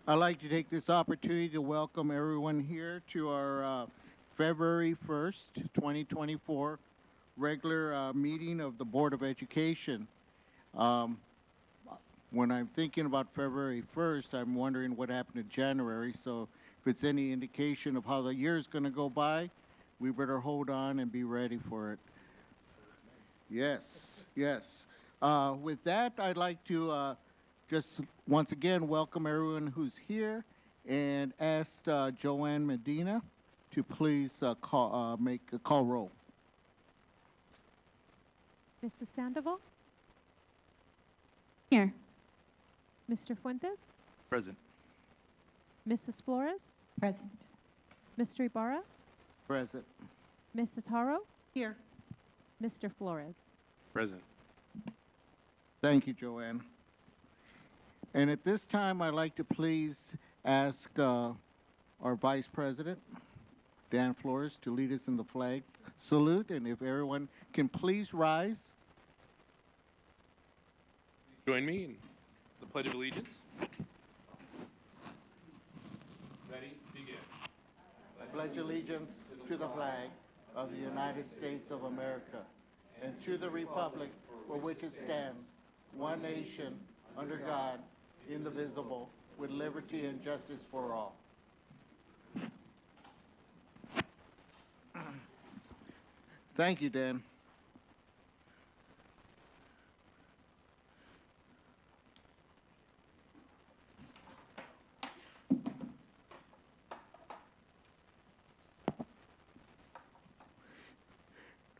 I'd like to take this opportunity to welcome everyone here to our February 1st, 2024 regular meeting of the Board of Education. When I'm thinking about February 1st, I'm wondering what happened in January. So if it's any indication of how the year is going to go by, we better hold on and be ready for it. Yes, yes. With that, I'd like to just once again welcome everyone who's here and ask Joanne Medina to please make a call roll. Mrs. Sandoval? Here. Mr. Fuentes? Present. Mrs. Flores? Present. Mr. Ibarra? Present. Mrs. Haro? Here. Mr. Flores? Present. Thank you, Joanne. And at this time, I'd like to please ask our Vice President, Dan Flores, to lead us in the flag salute. And if everyone can please rise. Join me in the Pledge of Allegiance. Ready? Begin. I pledge allegiance to the flag of the United States of America and to the republic for which it stands, one nation, under God, indivisible, with liberty and justice for all. Thank you, Dan.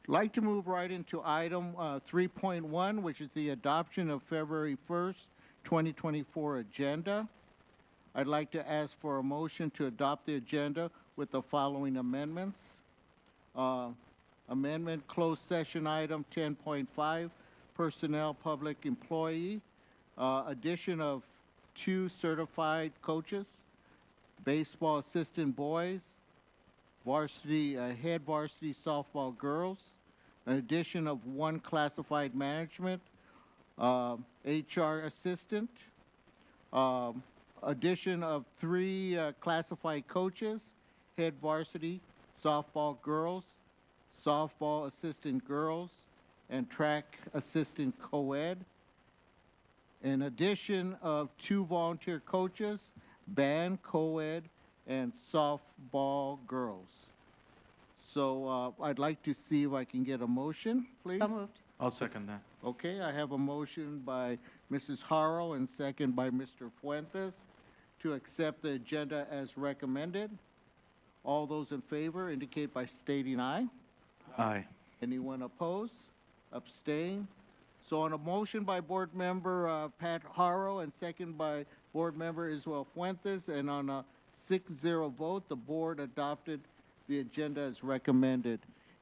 I'd like to move right into item 3.1, which is the adoption of February 1st, 2024 agenda. I'd like to ask for a motion to adopt the agenda with the following amendments. Amendment closed session item 10.5, personnel public employee. Addition of 2 certified coaches, baseball assistant boys, varsity head varsity softball girls, an addition of 1 classified management, HR assistant, addition of 3 classified coaches, head varsity softball girls, softball assistant girls, and track assistant co-ed, an addition of 2 volunteer coaches, band co-ed, and softball girls. So I'd like to see if I can get a motion, please. So moved. I'll second that. Okay, I have a motion by Mrs. Haro and second by Mr. Fuentes to accept the agenda as recommended. All those in favor indicate by stating aye. Aye. Anyone opposed? Abstain? So on a motion by Board Member Pat Haro and second by Board Member Israel Fuentes, and on a 6-0 vote, the board adopted the agenda as recommended.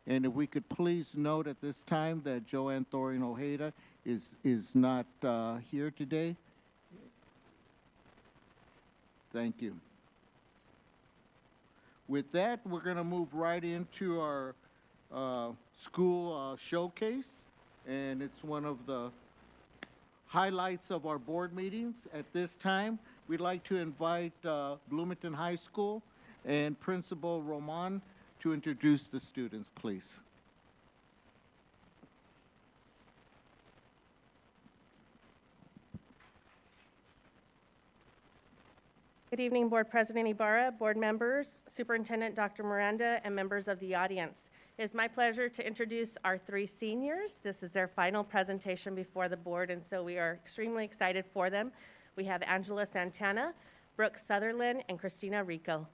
And if we could please note at this time that Joanne Thorin Ojeda is not here today. Thank you. With that, we're going to move right into our school showcase, and it's one of the highlights of our board meetings. At this time, we'd like to invite Bloomington High School and Principal Roman to introduce the students, please. Good evening, Board President Ibarra, board members, Superintendent Dr. Miranda, and members of the audience. It is my pleasure to introduce our 3 seniors. This is their final presentation before the board, and so we are extremely excited for them. We have Angela Santana, Brooke Sutherland, and Christina Rico.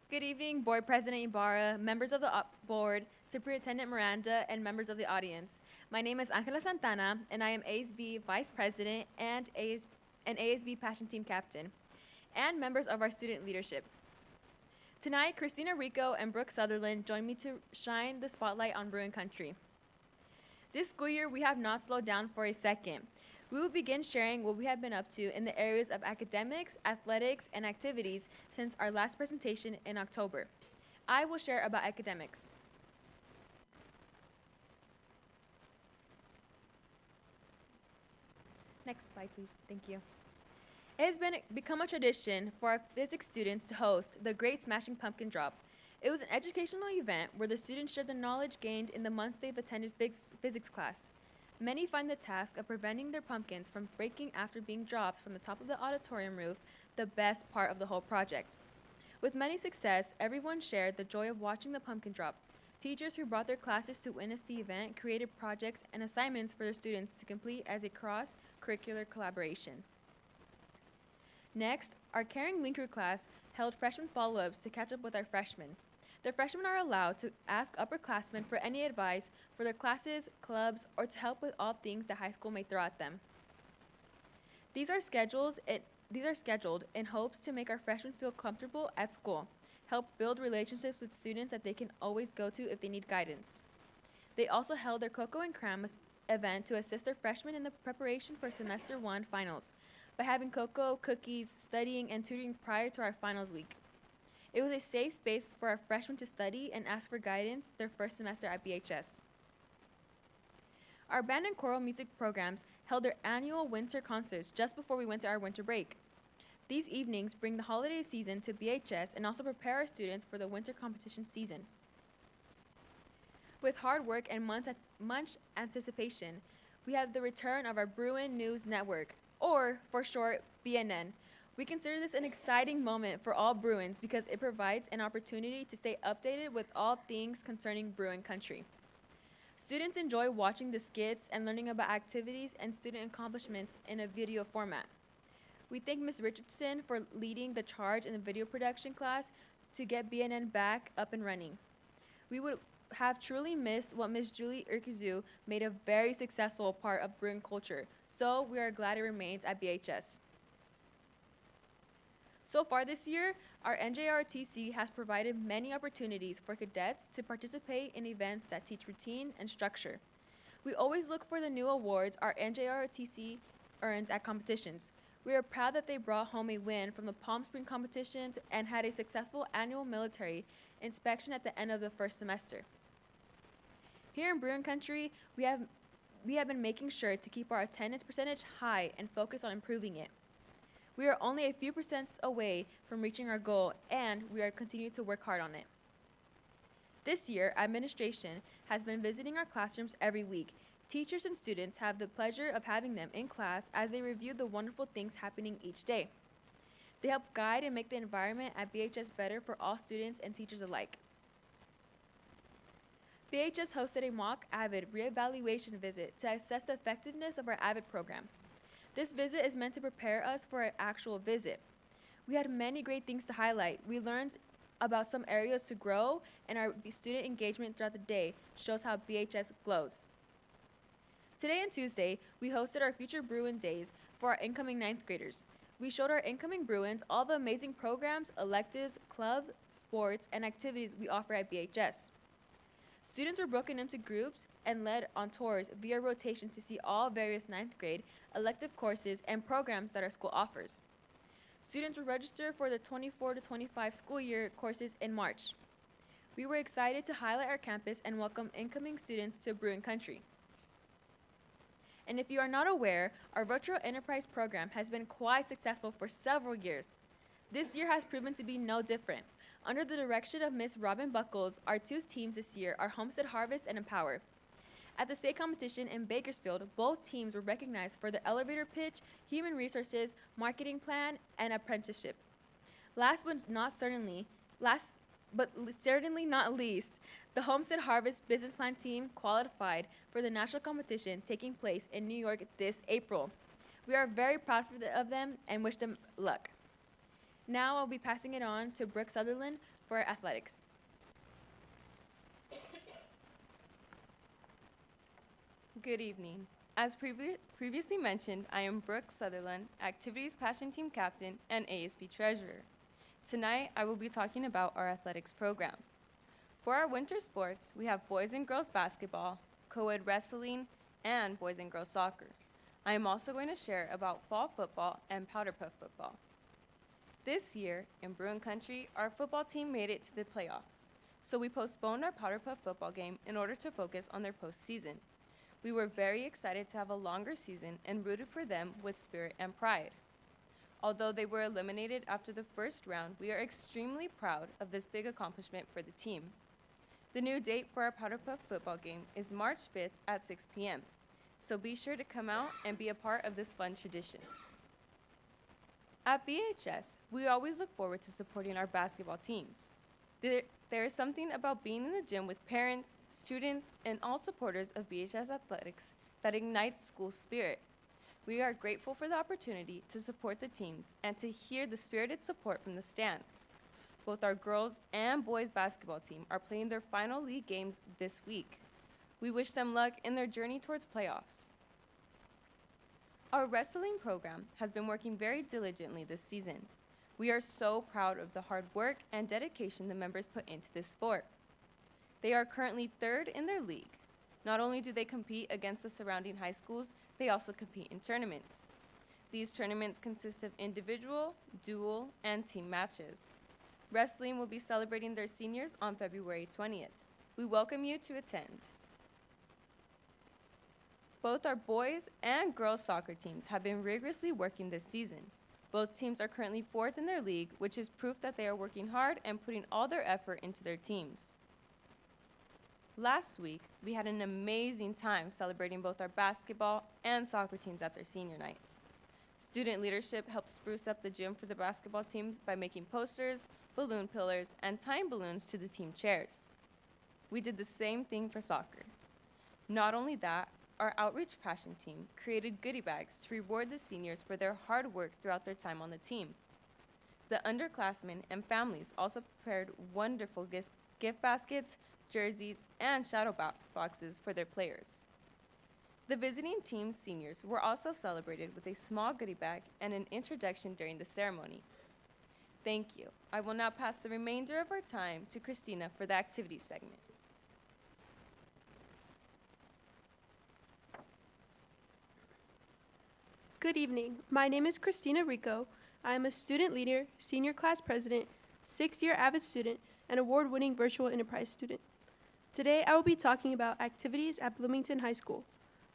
Good evening, Board President Ibarra, members of the board, Superintendent Miranda, and members of the audience. My name is Angela Santana, and I am ASB Vice President and ASB Passion Team Captain, and members of our student leadership. Tonight, Christina Rico and Brooke Sutherland join me to shine the spotlight on Bruin Country. This school year, we have not slowed down for a second. We will begin sharing what we have been up to in the areas of academics, athletics, and activities since our last presentation in October. I will share about academics. Next slide, please. Thank you. It has become a tradition for our physics students to host the Great Smashing Pumpkin Drop. It was an educational event where the students shared the knowledge gained in the months they've attended physics class. Many find the task of preventing their pumpkins from breaking after being dropped from the top of the auditorium roof the best part of the whole project. With many success, everyone shared the joy of watching the pumpkin drop. Teachers who brought their classes to witness the event created projects and assignments for their students to complete as a cross-curricular collaboration. Next, our Caring Linker class held freshman follow-ups to catch up with our freshmen. The freshmen are allowed to ask upperclassmen for any advice for their classes, clubs, or to help with all things that high school may throw at them. These are scheduled in hopes to make our freshmen feel comfortable at school, help build relationships with students that they can always go to if they need guidance. They also held their Cocoa and Cram event to assist their freshmen in the preparation for Semester 1 finals by having cocoa, cookies, studying, and tutoring prior to our finals week. It was a safe space for our freshmen to study and ask for guidance their first semester at BHS. Our band and choral music programs held their annual winter concerts just before we went to our winter break. These evenings bring the holiday season to BHS and also prepare our students for the winter competition season. With hard work and much anticipation, we have the return of our Bruin News Network, or for short, BNN. We consider this an exciting moment for all Bruins because it provides an opportunity to stay updated with all things concerning Bruin country. Students enjoy watching the skits and learning about activities and student accomplishments in a video format. We thank Ms. Richardson for leading the charge in the video production class to get BNN back up and running. We would have truly missed what Ms. Julie Urquizu made a very successful part of Bruin culture, so we are glad it remains at BHS. So far this year, our NJROTC has provided many opportunities for cadets to participate in events that teach routine and structure. We always look for the new awards our NJROTC earns at competitions. We are proud that they brought home a win from the Palm Spring competitions and had a successful annual military inspection at the end of the first semester. Here in Bruin Country, we have been making sure to keep our attendance percentage high and focus on improving it. We are only a few percents away from reaching our goal, and we are continuing to work hard on it. This year, administration has been visiting our classrooms every week. Teachers and students have the pleasure of having them in class as they review the wonderful things happening each day. They help guide and make the environment at BHS better for all students and teachers alike. BHS hosted a mock AVID reevaluation visit to assess the effectiveness of our AVID program. This visit is meant to prepare us for an actual visit. We had many great things to highlight. We learned about some areas to grow, and our student engagement throughout the day shows how BHS glows. Today and Tuesday, we hosted our Future Bruin Days for our incoming 9th graders. We showed our incoming Bruins all the amazing programs, electives, clubs, sports, and activities we offer at BHS. Students were broken into groups and led on tours via rotation to see all various 9th grade elective courses and programs that our school offers. Students were registered for the 24-25 school year courses in March. We were excited to highlight our campus and welcome incoming students to Bruin Country. And if you are not aware, our Virtual Enterprise program has been quite successful for several years. This year has proven to be no different. Under the direction of Ms. Robin Buckles, our two teams this year are Homestead Harvest and Empower. At the state competition in Bakersfield, both teams were recognized for their elevator pitch, human resources, marketing plan, and apprenticeship. Last but certainly not least, the Homestead Harvest business plan team qualified for the national competition taking place in New York this April. We are very proud of them and wish them luck. Now I'll be passing it on to Brooke Sutherland for athletics. Good evening. As previously mentioned, I am Brooke Sutherland, Activities Passion Team Captain and ASB Treasurer. Tonight, I will be talking about our athletics program. For our winter sports, we have boys and girls basketball, co-ed wrestling, and boys and girls soccer. I am also going to share about fall football and powder puff football. This year, in Bruin Country, our football team made it to the playoffs, so we postponed our powder puff football game in order to focus on their postseason. We were very excited to have a longer season and rooted for them with spirit and pride. Although they were eliminated after the first round, we are extremely proud of this big accomplishment for the team. The new date for our Powder Puff football game is March 5th at 6 p.m., so be sure to come out and be a part of this fun tradition. At BHS, we always look forward to supporting our basketball teams. There is something about being in the gym with parents, students, and all supporters of BHS athletics that ignites school spirit. We are grateful for the opportunity to support the teams and to hear the spirited support from the stands. Both our girls and boys basketball team are playing their final league games this week. We wish them luck in their journey towards playoffs. Our wrestling program has been working very diligently this season. We are so proud of the hard work and dedication the members put into this sport. They are currently third in their league. Not only do they compete against the surrounding high schools, they also compete in tournaments. These tournaments consist of individual, dual, and team matches. Wrestling will be celebrating their seniors on February 20th. We welcome you to attend. Both our boys and girls soccer teams have been rigorously working this season. Both teams are currently fourth in their league, which is proof that they are working hard and putting all their effort into their teams. Last week, we had an amazing time celebrating both our basketball and soccer teams at their senior nights. Student leadership helped spruce up the gym for the basketball teams by making posters, balloon pillars, and tying balloons to the team chairs. We did the same thing for soccer. Not only that, our outreach passion team created goodie bags to reward the seniors for their hard work throughout their time on the team. The underclassmen and families also prepared wonderful gift baskets, jerseys, and shadow boxes for their players. The visiting team's seniors were also celebrated with a small goodie bag and an introduction during the ceremony. Thank you. I will now pass the remainder of our time to Christina for the activities segment. Good evening. My name is Christina Rico. I am a student leader, senior class president, 6-year avid student, and award-winning virtual enterprise student. Today, I will be talking about activities at Bloomington High School.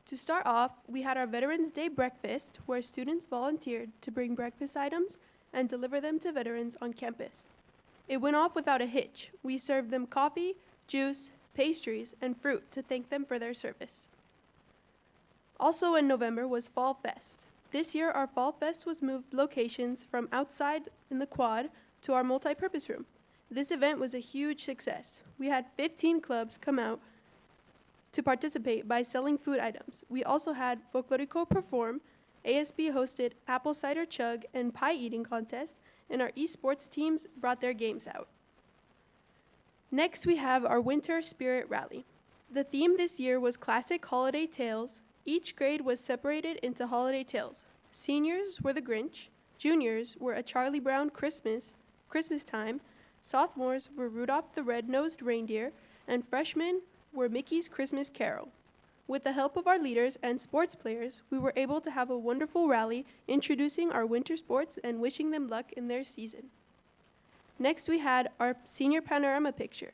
To start off, we had our Veterans Day breakfast, where students volunteered to bring breakfast items and deliver them to veterans on campus. It went off without a hitch. We served them coffee, juice, pastries, and fruit to thank them for their service. Also in November was Fall Fest. This year, our Fall Fest was moved locations from outside in the quad to our multi-purpose room. This event was a huge success. We had 15 clubs come out to participate by selling food items. We also had Folklorico perform, ASB hosted apple cider chug and pie eating contests, and our esports teams brought their games out. Next, we have our Winter Spirit Rally. The theme this year was Classic Holiday Tales. Each grade was separated into holiday tales. Seniors were the Grinch, juniors were A Charlie Brown Christmas Time, sophomores were Rudolph the Red-Nosed Reindeer, and freshmen were Mickey's Christmas Carol. With the help of our leaders and sports players, we were able to have a wonderful rally introducing our winter sports and wishing them luck in their season. Next, we had our senior panorama picture.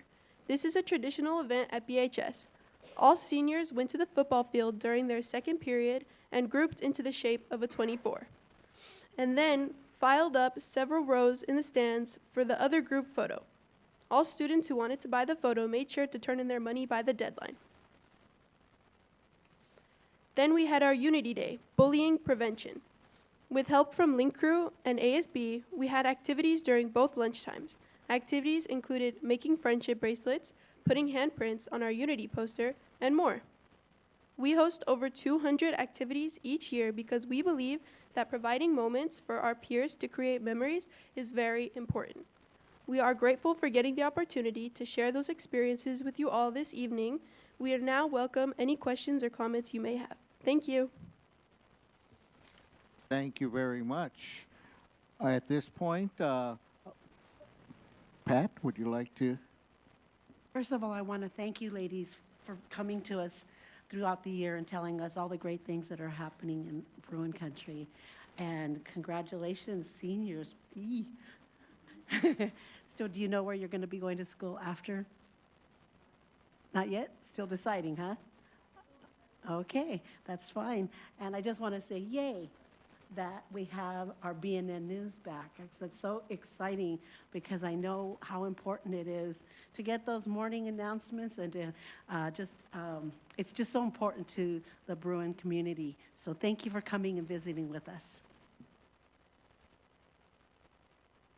This is a traditional event at BHS. All seniors went to the football field during their second period and grouped into the shape of a 24. And then filed up several rows in the stands for the other group photo. All students who wanted to buy the photo made sure to turn in their money by the deadline. Then we had our Unity Day, bullying prevention. With help from Link Crew and ASB, we had activities during both lunchtimes. Activities included making friendship bracelets, putting handprints on our Unity poster, and more. We host over 200 activities each year because we believe that providing moments for our peers to create memories is very important. We are grateful for getting the opportunity to share those experiences with you all this evening. We are now welcome any questions or comments you may have. Thank you. Thank you very much. At this point, Pat, would you like to? First of all, I want to thank you ladies for coming to us throughout the year and telling us all the great things that are happening in Bruin Country. And congratulations, seniors. So do you know where you're going to be going to school after? Not yet? Still deciding, huh? Okay, that's fine. And I just want to say yay that we have our BNN News back. It's so exciting because I know how important it is to get those morning announcements and to it's just so important to the Bruin community. So thank you for coming and visiting with us.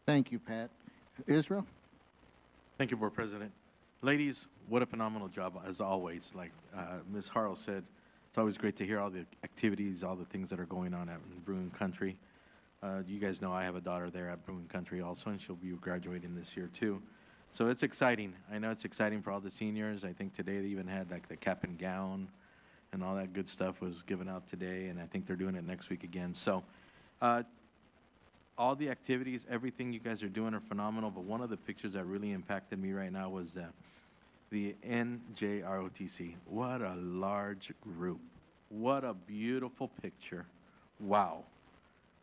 Thank you, Pat. Israel? Thank you, Board President. Ladies, what a phenomenal job, as always. Like Ms. Harrell said, it's always great to hear all the activities, all the things that are going on out in Bruin Country. You guys know I have a daughter there at Bruin Country also, and she'll be graduating this year too. So it's exciting. I know it's exciting for all the seniors. I think today they even had like the cap and gown and all that good stuff was given out today, and I think they're doing it next week again. So all the activities, everything you guys are doing are phenomenal, but one of the pictures that really impacted me right now was the NJROTC. What a large group. What a beautiful picture. Wow.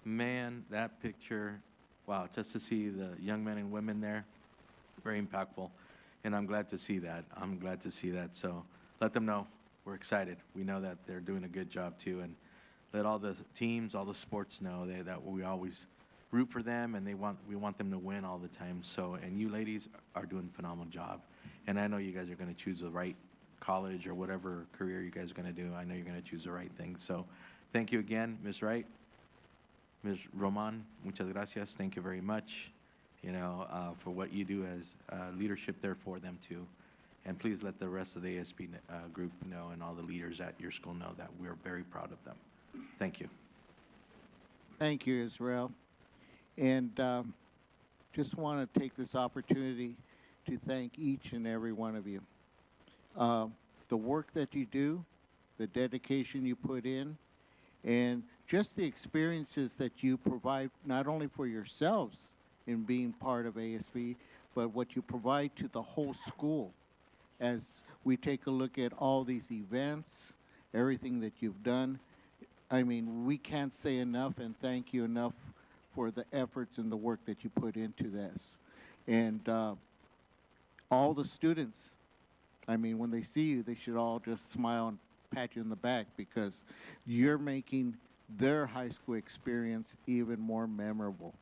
Man, that picture, wow, just to see the young men and women there, very impactful. And I'm glad to see that. I'm glad to see that. So let them know we're excited. We know that they're doing a good job too. And let all the teams, all the sports know that we always root for them, and we want them to win all the time. So, and you ladies are doing a phenomenal job. And I know you guys are going to choose the right college or whatever career you guys are going to do. I know you're going to choose the right thing. So thank you again, Ms. Wright. Ms. Roman, muchas gracias. Thank you very much, for what you do as leadership there for them too. And please let the rest of the ASB group know and all the leaders at your school know that we're very proud of them. Thank you. Thank you, Israel. And just want to take this opportunity to thank each and every one of you. The work that you do, the dedication you put in, and just the experiences that you provide not only for yourselves in being part of ASB, but what you provide to the whole school as we take a look at all these events, everything that you've done. I mean, we can't say enough and thank you enough for the efforts and the work that you put into this. And all the students, I mean, when they see you, they should all just smile and pat you in the back because you're making their high school experience even more memorable.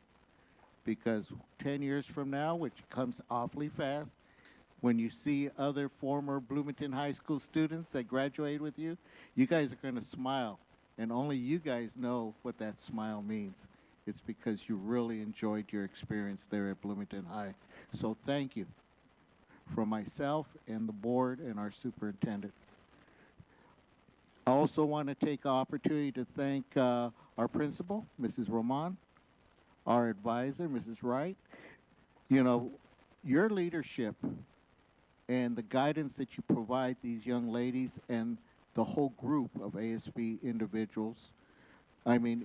Because 10 years from now, which comes awfully fast, when you see other former Bloomington High School students that graduate with you, you guys are going to smile. And only you guys know what that smile means. It's because you really enjoyed your experience there at Bloomington High. So thank you from myself and the board and our superintendent. I also want to take an opportunity to thank our principal, Mrs. Roman, our advisor, Mrs. Wright. Your leadership and the guidance that you provide these young ladies and the whole group of ASB individuals, I mean,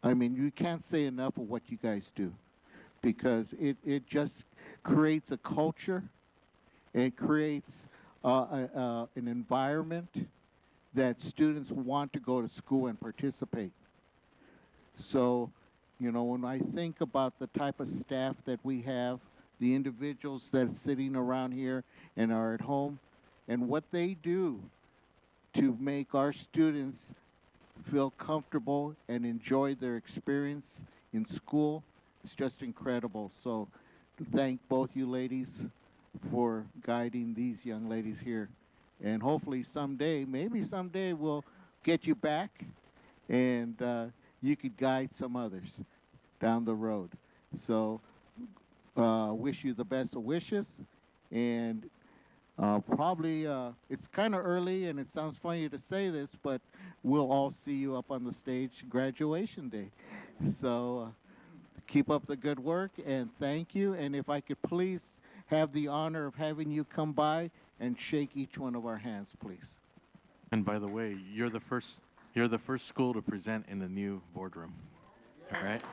you can't say enough of what you guys do because it just creates a culture. It creates an environment that students want to go to school and participate. So, when I think about the type of staff that we have, the individuals that are sitting around here and are at home, and what they do to make our students feel comfortable and enjoy their experience in school, it's just incredible. So thank both you ladies for guiding these young ladies here. And hopefully someday, maybe someday we'll get you back and you could guide some others down the road. So wish you the best of wishes. And probably, it's kind of early and it sounds funny to say this, but we'll all see you up on the stage graduation day. So keep up the good work and thank you. And if I could please have the honor of having you come by and shake each one of our hands, please. And by the way, you're the first school to present in the new boardroom. All right?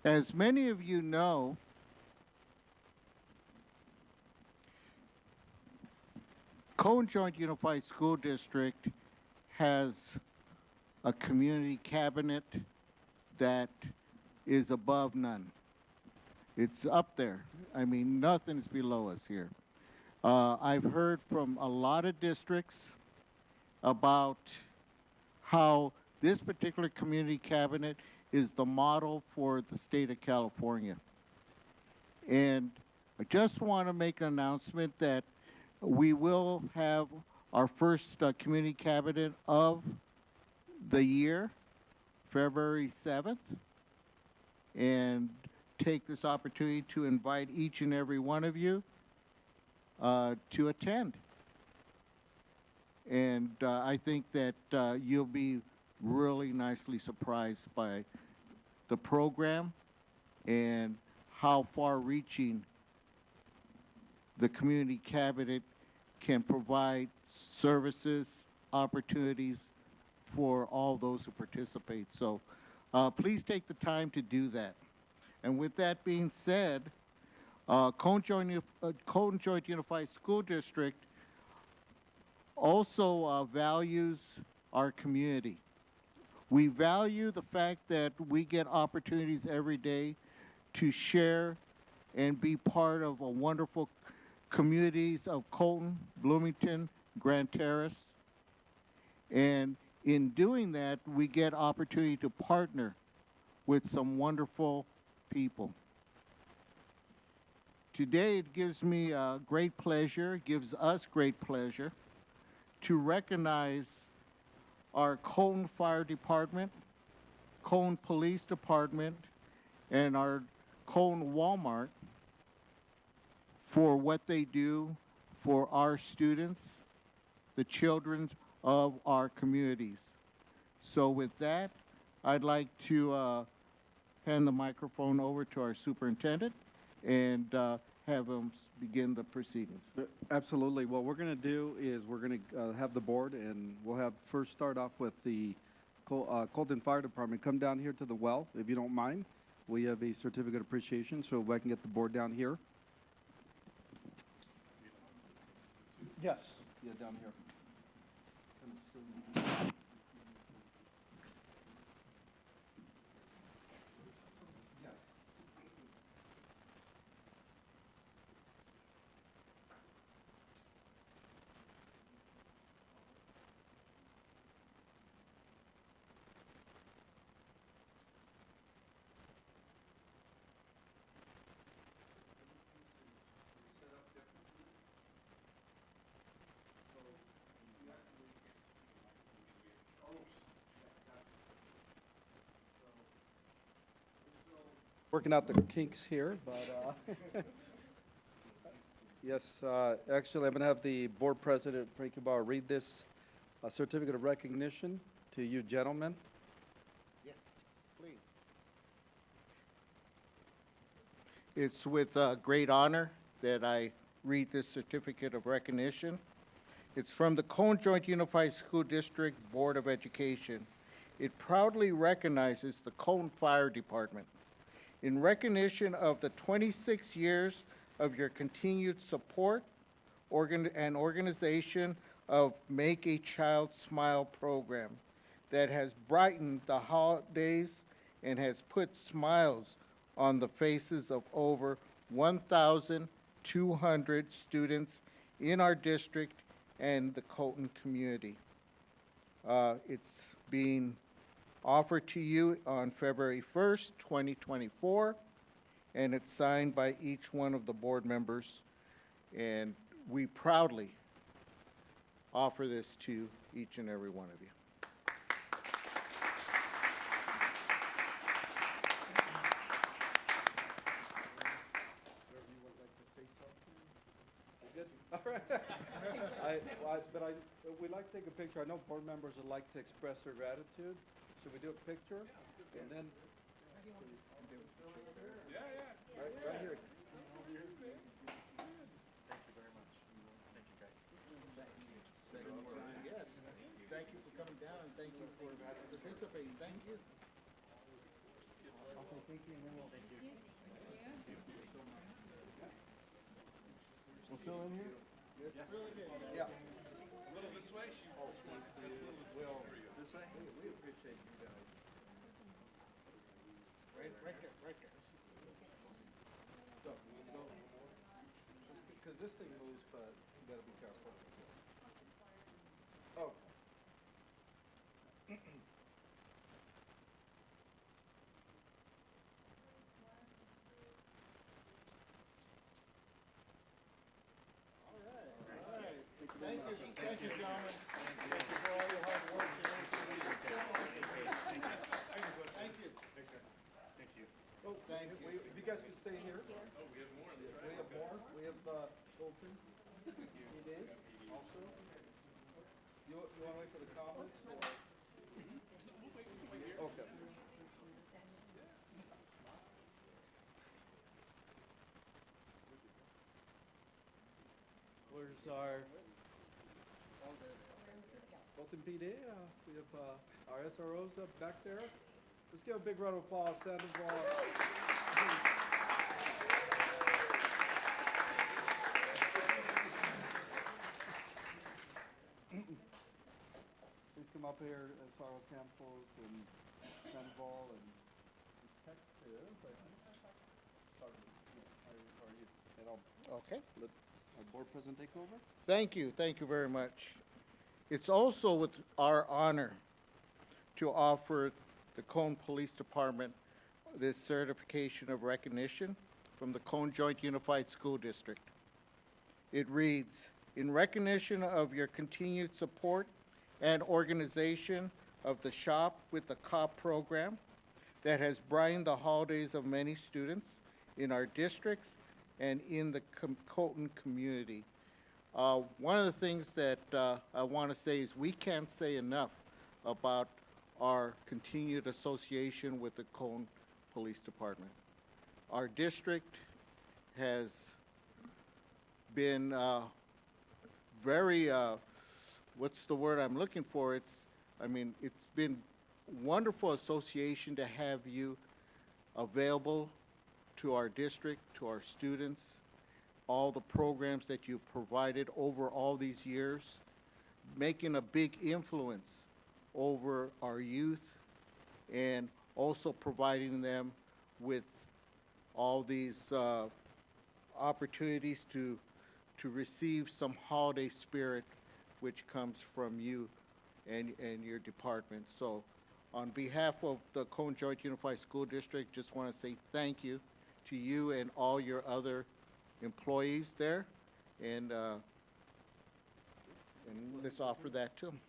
As many of you know, Cone Joint Unified School District has a community cabinet that is above none. It's up there. I mean, nothing's below us here. I've heard from a lot of districts about how this particular community cabinet is the model for the state of California. And I just want to make an announcement that we will have our first community cabinet of the year, February 7th, and take this opportunity to invite each and every one of you to attend. And I think that you'll be really nicely surprised by the program and how far-reaching the community cabinet can provide services, opportunities for all those who participate. So please take the time to do that. And with that being said, Cone Joint Unified School District also values our community. We value the fact that we get opportunities every day to share and be part of a wonderful communities of Colton, Bloomington, Grand Terrace. And in doing that, we get opportunity to partner with some wonderful people. Today, it gives me great pleasure, gives us great pleasure to recognize our Colton Fire Department, Colton Police Department, and our Colton Walmart for what they do for our students, the children of our communities. So with that, I'd like to hand the microphone over to our superintendent and have him begin the proceedings. Absolutely. What we're going to do is we're going to have the board, and we'll have first start off with the Colton Fire Department. Come down here to the well, if you don't mind. We have a certificate of appreciation, so if I can get the board down here. Yes. Yeah, down here. Working out the kinks here, but yes, actually, I'm going to have the board president, Frankie Bauer, read this certificate of recognition to you gentlemen. Yes, please. It's with great honor that I read this certificate of recognition. It's from the Cone Joint Unified School District Board of Education. It proudly recognizes the Cone Fire Department in recognition of the 26 years of your continued support and organization of Make a Child Smile program that has brightened the holidays and has put smiles on the faces of over 1,200 students in our district and the Colton community. It's being offered to you on February 1st, 2024, and it's signed by each one of the board members, and we proudly offer this to each and every one of you. We'd like to take a picture. I know board members would like to express their gratitude. Should we do a picture? And then. Right here. Thank you very much. Thank you, guys. Thank you. Yes, thank you for coming down, and thank you for participating. Thank you. We'll fill in here? Yeah. We appreciate you guys. Right there, right there. So, no, because this thing moves, but you gotta be careful. Oh. Thank you, gentlemen. Thank you for all your hard work and everything you do. Thank you. Thank you. Oh, Thank you. if you guys could stay here. Oh, we have more. We have more. We have, Colton, CD also. You wanna wait for the comments or? Okay. Where's our? Colton PD, we have, our SROs up back there. Let's give a big round of applause, Sandoval. Please come up here, SRO Campos and Sandoval and Detective. How are you? And Okay. let our board president take over. Thank you very much. It's also with our honor to offer the Cone Police Department this certification of recognition from the Cone Joint Unified School District. It reads, in recognition of your continued support and organization of the Shop with the Cop program that has brightened the holidays of many students in our districts and in the Colton community. One of the things that I want to say is we can't say enough about our continued association with the Cone Police Department. Our district has been very, what's the word I'm looking for? It's been wonderful association to have you available to our district, to our students, all the programs that you've provided over all these years, making a big influence over our youth and also providing them with all these opportunities to receive some holiday spirit which comes from you and your department. So on behalf of the Cone Joint Unified School District, just want to say thank you to you and all your other employees there, and let's offer that to them.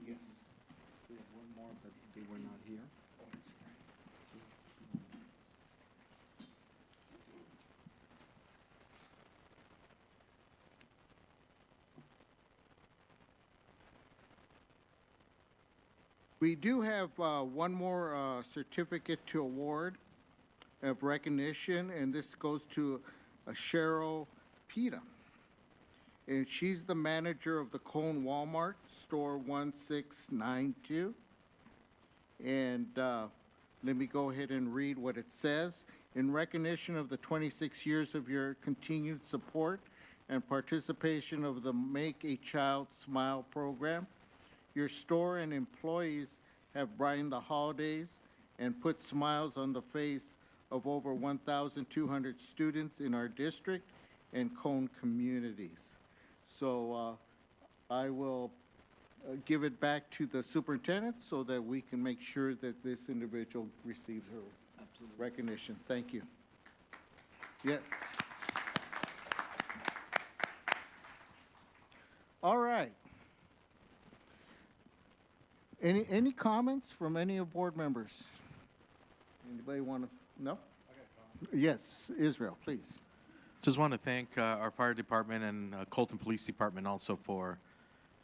Yes. We have one more, but they were not here. We do have one more certificate to award of recognition, and this goes to Cheryl Pita. And she's the manager of the Cone Walmart, store 1692. And let me go ahead and read what it says. In recognition of the 26 years of your continued support and participation of the Make a Child Smile program, your store and employees have brightened the holidays and put smiles on the face of over 1,200 students in our district and Cone communities. So I will give it back to the superintendent so that we can make sure that this individual receives her recognition. Thank you. Yes. All right. Any comments from any of board members? Anybody want to? No? Yes, Israel, please. Just want to thank our fire department and Colton Police Department also for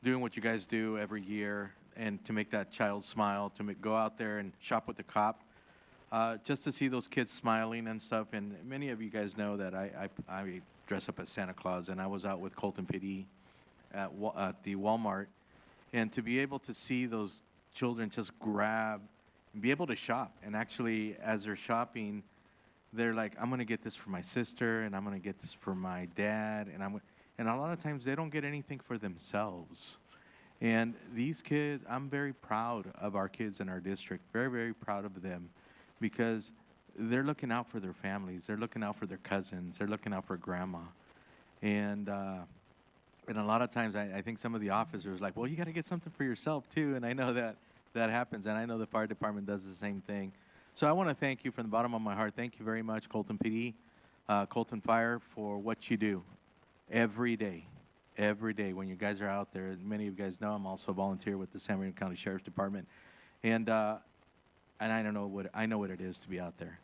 doing what you guys do every year and to make that child smile, to go out there and shop with the cop, just to see those kids smiling and stuff. And many of you guys know that I dress up as Santa Claus, and I was out with Colton PD at the Walmart, and to be able to see those children just grab and be able to shop, and actually as they're shopping, they're like, I'm gonna get this for my sister, and I'm gonna get this for my dad, and a lot of times they don't get anything for themselves. And these kids, I'm very proud of our kids in our district, very, very proud of them, because they're looking out for their families, they're looking out for their cousins, they're looking out for grandma. And a lot of times I think some of the officers are like, well, you gotta get something for yourself too, and I know that happens, and I know the fire department does the same thing. So I want to thank you from the bottom of my heart. Thank you very much, Colton PD, Colton Fire, for what you do every day. Every day when you guys are out there. Many of you guys know I'm also a volunteer with the San Bernardino County Sheriff's Department, and I know what it is to be out there.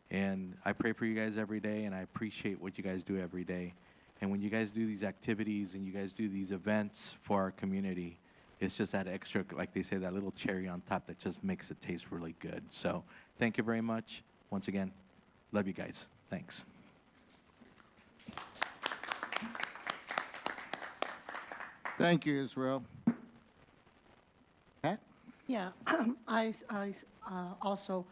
And I pray for you guys every day, and I appreciate what you guys do every day. And when you guys do these activities and you guys do these events for our community, it's just that extra, like they say, that little cherry on top that just makes it taste really good. So thank you very much. Once again, love you guys. Thanks. Thank you, Israel. Pat? Yeah, I also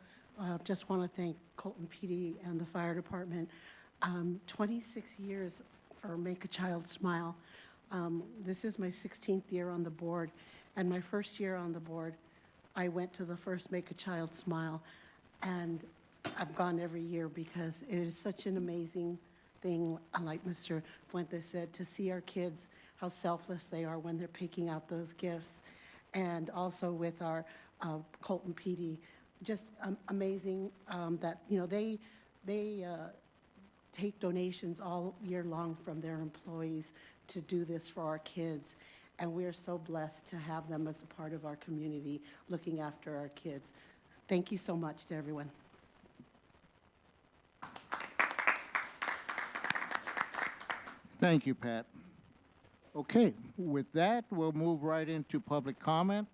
just want to thank Colton PD and the fire department. 26 years for Make a Child Smile. This is my 16th year on the board, and my first year on the board, I went to the first Make a Child Smile, and I've gone every year because it is such an amazing thing, like Mr. Fuentes said, to see our kids, how selfless they are when they're picking out those gifts. And also with our Colton PD, just amazing that, you know, they take donations all year long from their employees to do this for our kids. And we're so blessed to have them as a part of our community, looking after our kids. Thank you so much to everyone. Thank you, Pat. Okay, with that, we'll move right into public comment.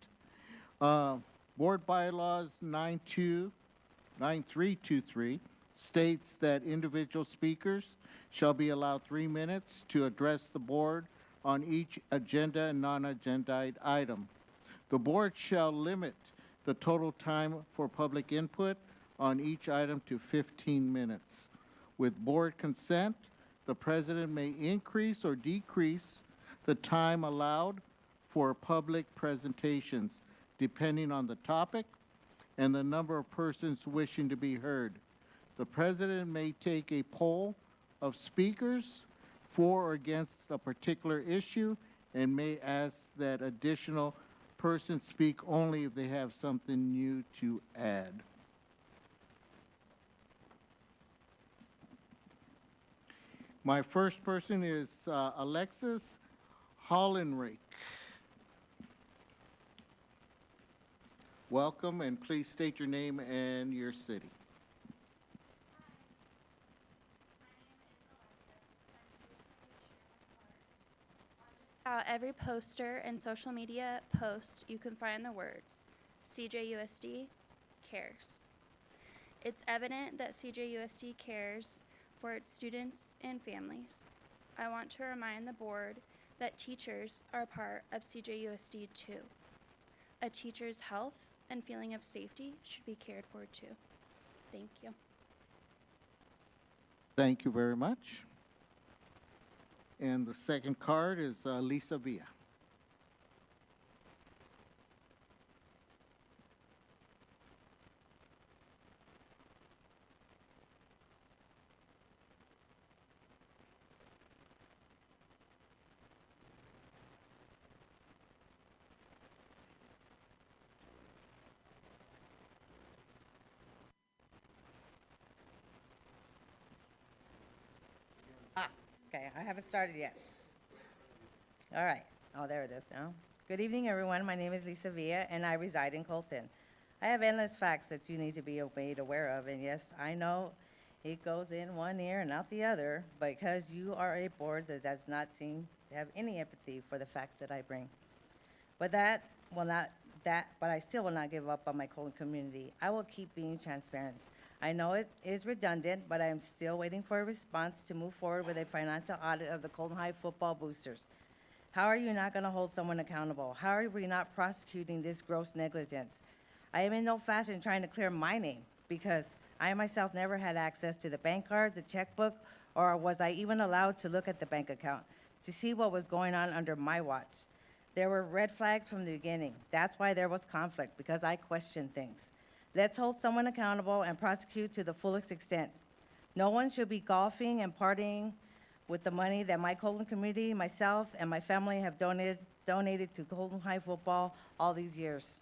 Board bylaws 9323 states that individual speakers shall be allowed 3 minutes to address the board on each agenda and non-agenda item. The board shall limit the total time for public input on each item to 15 minutes. With board consent, the president may increase or decrease the time allowed for public presentations, depending on the topic and the number of persons wishing to be heard. The president may take a poll of speakers for or against a particular issue and may ask that additional persons speak only if they have something new to add. My first person is Alexis Hollenrake. Welcome, and please state your name and your city. Every poster and social media post, you can find the words CJUSD cares. It's evident that CJUSD cares for its students and families. I want to remind the board that teachers are part of CJUSD too. A teacher's health and feeling of safety should be cared for too. Thank you. Thank you very much. And the second card is Lisa Villa. Okay, I haven't started yet. All right. Oh, there it is now. Good evening, everyone. My name is Lisa Villa, and I reside in Colton. I have endless facts that you need to be made aware of, and yes, I know it goes in one ear and out the other, because you are a board that does not seem to have any empathy for the facts that I bring. But but I still will not give up on my Colton community. I will keep being transparent. I know it is redundant, but I am still waiting for a response to move forward with a financial audit of the Colton High football boosters. How are you not going to hold someone accountable? How are we not prosecuting this gross negligence? I am in no fashion trying to clear my name, because I myself never had access to the bank card, the checkbook, or was I even allowed to look at the bank account to see what was going on under my watch. There were red flags from the beginning. That's why there was conflict, because I questioned things. Let's hold someone accountable and prosecute to the fullest extent. No one should be golfing and partying with the money that my Colton community, myself, and my family have donated to Colton High football all these years.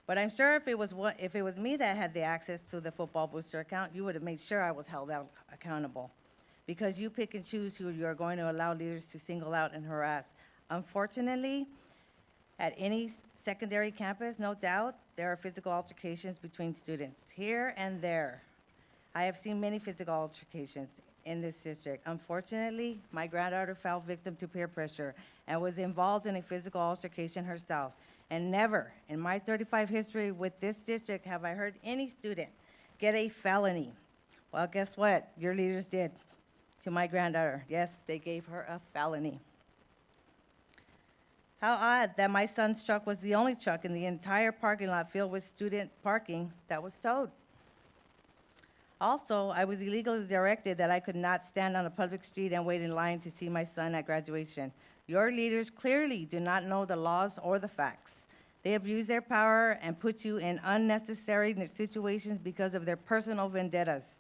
But I'm sure if it was me that had the access to the football booster account, you would have made sure I was held out accountable, because you pick and choose who you are going to allow leaders to single out and harass. Unfortunately, at any secondary campus, no doubt, there are physical altercations between students here and there. I have seen many physical altercations in this district. Unfortunately, my granddaughter fell victim to peer pressure and was involved in a physical altercation herself. And never in my 35 history with this district have I heard any student get a felony. Well, guess what? Your leaders did to my granddaughter. Yes, they gave her a felony. How odd that my son's truck was the only truck in the entire parking lot filled with student parking that was towed. Also, I was illegally directed that I could not stand on a public street and wait in line to see my son at graduation. Your leaders clearly do not know the laws or the facts. They abuse their power and put you in unnecessary situations because of their personal vendettas.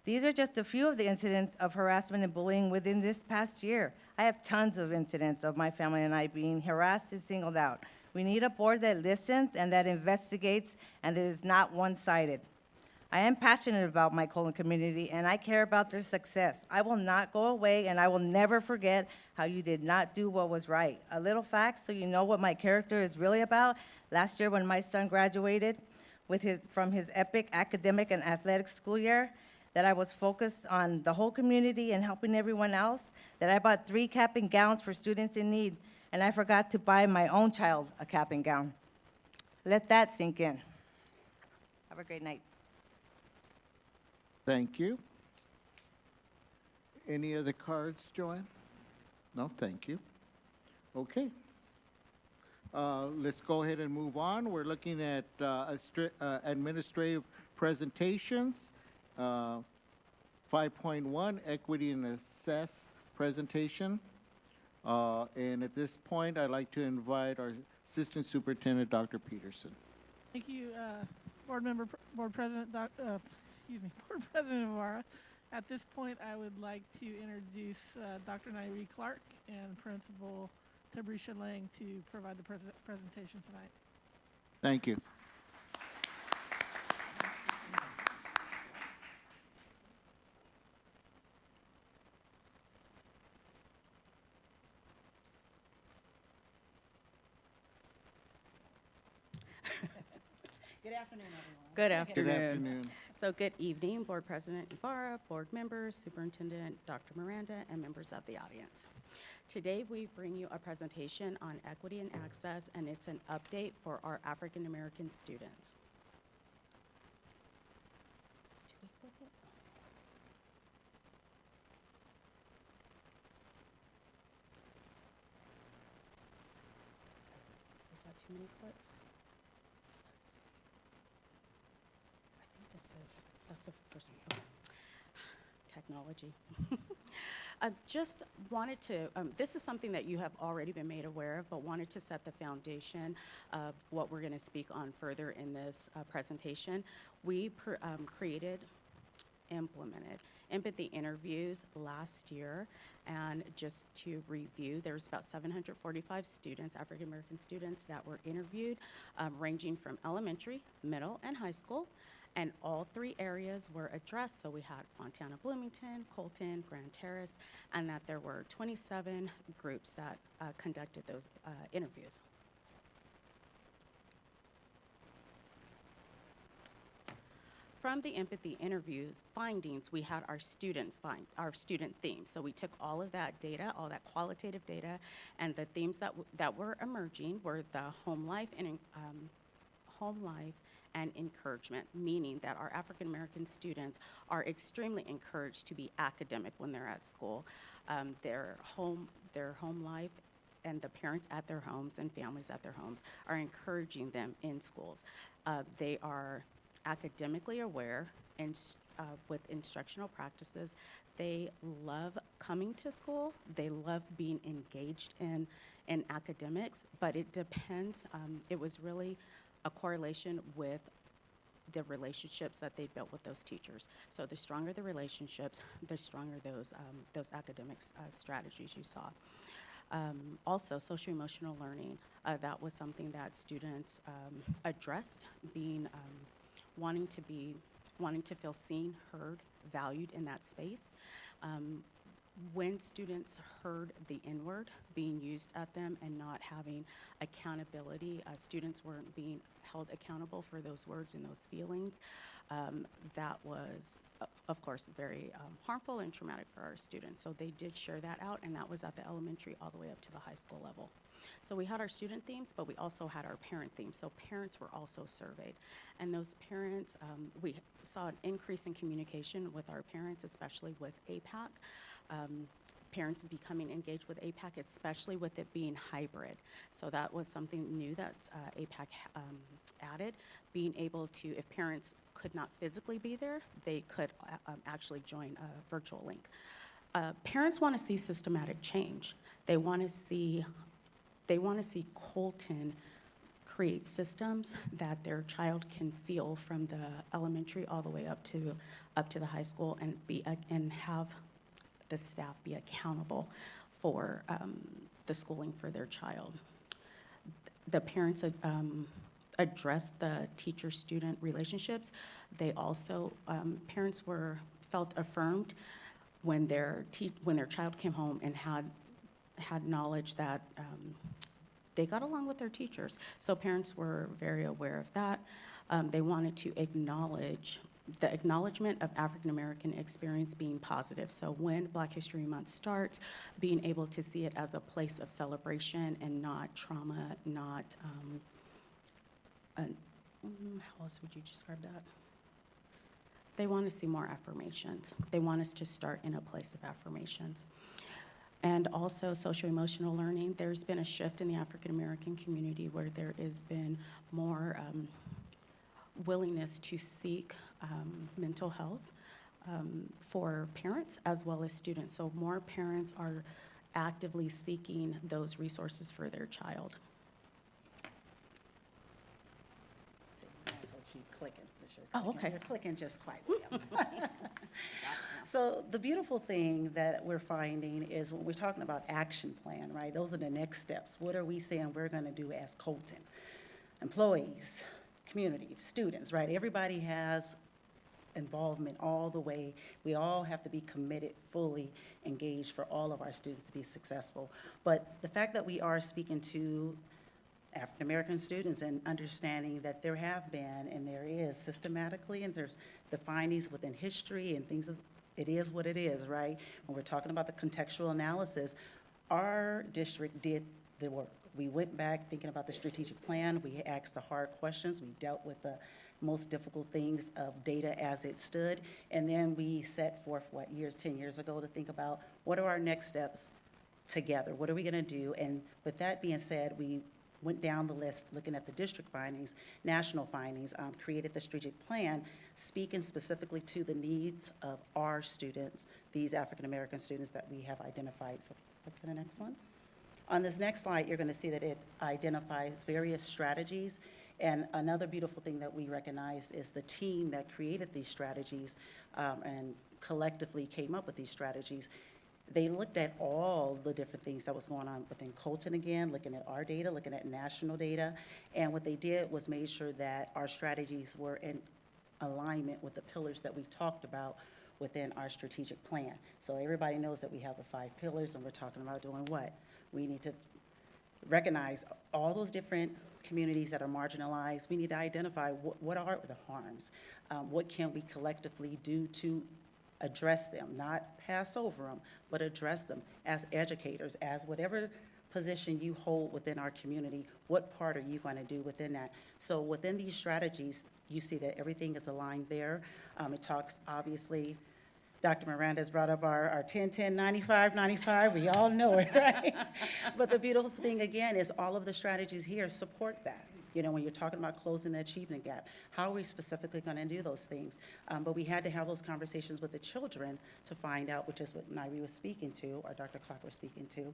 These are just a few of the incidents of harassment and bullying within this past year. I have tons of incidents of my family and I being harassed and singled out. We need a board that listens and that investigates and that is not one-sided. I am passionate about my Colton community, and I care about their success. I will not go away, and I will never forget how you did not do what was right. A little fact so you know what my character is really about. Last year when my son graduated from his epic academic and athletic school year, that I was focused on the whole community and helping everyone else, that I bought 3 cap and gowns for students in need, and I forgot to buy my own child a cap and gown. Let that sink in. Have a great night. Thank you. Any other cards, Joanne? No, thank you. Okay. Let's go ahead and move on. We're looking at administrative presentations. 5.1, equity and assess presentation. And at this point, I'd like to invite our Assistant Superintendent, Dr. Peterson. Thank you, Board President Ibarra. At this point, I would like to introduce Dr. Nairi Clark and Principal Tabrisha Lang to provide the presentation tonight. Thank you. Good afternoon, everyone. Good afternoon. Good afternoon. So good evening, Board President Ibarra, board members, Superintendent Dr. Miranda, and members of the audience. Today, we bring you a presentation on equity and access, and it's an update for our African American students. Did we click it? Is that too many clicks? Let's see. I think this says, that's the first one. Okay. technology. I just wanted to, this is something that you have already been made aware of, but wanted to set the foundation of what we're going to speak on further in this presentation. We implemented empathy interviews last year, and just to review, there's about 745 students, African American students, that were interviewed, ranging from elementary, middle, and high school. And all three areas were addressed. So we had Fontana Bloomington, Colton, Grand Terrace, and that there were 27 groups that conducted those interviews. From the empathy interviews findings, we had our student theme. So we took all of that data, all that qualitative data, and the themes that were emerging were the home life and encouragement, meaning that our African American students are extremely encouraged to be academic when they're at school. Their home life and the parents at their homes and families at their homes are encouraging them in schools. They are academically aware and with instructional practices. They love coming to school. They love being engaged in academics, but it depends. It was really a correlation with the relationships that they built with those teachers. So the stronger the relationships, the stronger those academic strategies you saw. Also, socio-emotional learning, that was something that students addressed, wanting to feel seen, heard, valued in that space. When students heard the N-word being used at them and not having accountability, students weren't being held accountable for those words and those feelings. That was, of course, very harmful and traumatic for our students. So they did share that out, and that was at the elementary all the way up to the high school level. So we had our student themes, but we also had our parent themes. So parents were also surveyed. And those parents, we saw an increase in communication with our parents, especially with APAC. Parents becoming engaged with APAC, especially with it being hybrid. So that was something new that APAC added, being able to, if parents could not physically be there, they could actually join a virtual link. Parents want to see systematic change. They want to see Colton create systems that their child can feel from the elementary all the way up to the high school, and have the staff be accountable for the schooling for their child. The parents address the teacher-student relationships. They also, parents felt affirmed when their child came home and had knowledge that they got along with their teachers. So parents were very aware of that. They wanted to acknowledge the acknowledgement of African American experience being positive. So when Black History Month starts, being able to see it as a place of celebration and not trauma, not, how else would you describe that? They want to see more affirmations. They want us to start in a place of affirmations. And also socio-emotional learning. There's been a shift in the African American community where there has been more willingness to seek mental health for parents as well as students. So more parents are actively seeking those resources for their child. So you might as well keep clicking since you're Oh, clicking. okay. You're clicking just quite well. So the beautiful thing that we're finding is when we're talking about action plan, right? Those are the next steps. What are we saying we're going to do as Colton? Employees, community, students, right? Everybody has involvement all the way. We all have to be committed, fully engaged for all of our students to be successful. But the fact that we are speaking to African American students and understanding that there have been and there is systematically, and there's the findings within history and things of, it is what it is, right? When we're talking about the contextual analysis, our district did the work. We went back thinking about the strategic plan. We asked the hard questions. We dealt with the most difficult things of data as it stood. And then we set forth, 10 years ago, to think about what are our next steps together? What are we going to do? And with that being said, we went down the list, looking at the district findings, national findings, created the strategic plan, speaking specifically to the needs of our students, these African-American students that we have identified. So, flip to the next one. On this next slide, you're going to see that it identifies various strategies. And another beautiful thing that we recognize is the team that created these strategies and collectively came up with these strategies. They looked at all the different things that was going on within Colton again, looking at our data, looking at national data. And what they did was made sure that our strategies were in alignment with the pillars that we talked about within our strategic plan. So everybody knows that we have the 5 pillars, and we're talking about doing what? We need to recognize all those different communities that are marginalized. We need to identify what are the harms. What can we collectively do to address them, not pass over them, but address them as educators, as whatever position you hold within our community, what part are you going to do within that? So within these strategies, you see that everything is aligned there. It talks, obviously, Dr. Miranda has brought up our 10-10, 95-95. We all know it, right? But the beautiful thing, again, is all of the strategies here support that. You know, when you're talking about closing the achievement gap, how are we specifically going to do those things? But we had to have those conversations with the children to find out, which is what Nairi was speaking to, or Dr. Clark was speaking to,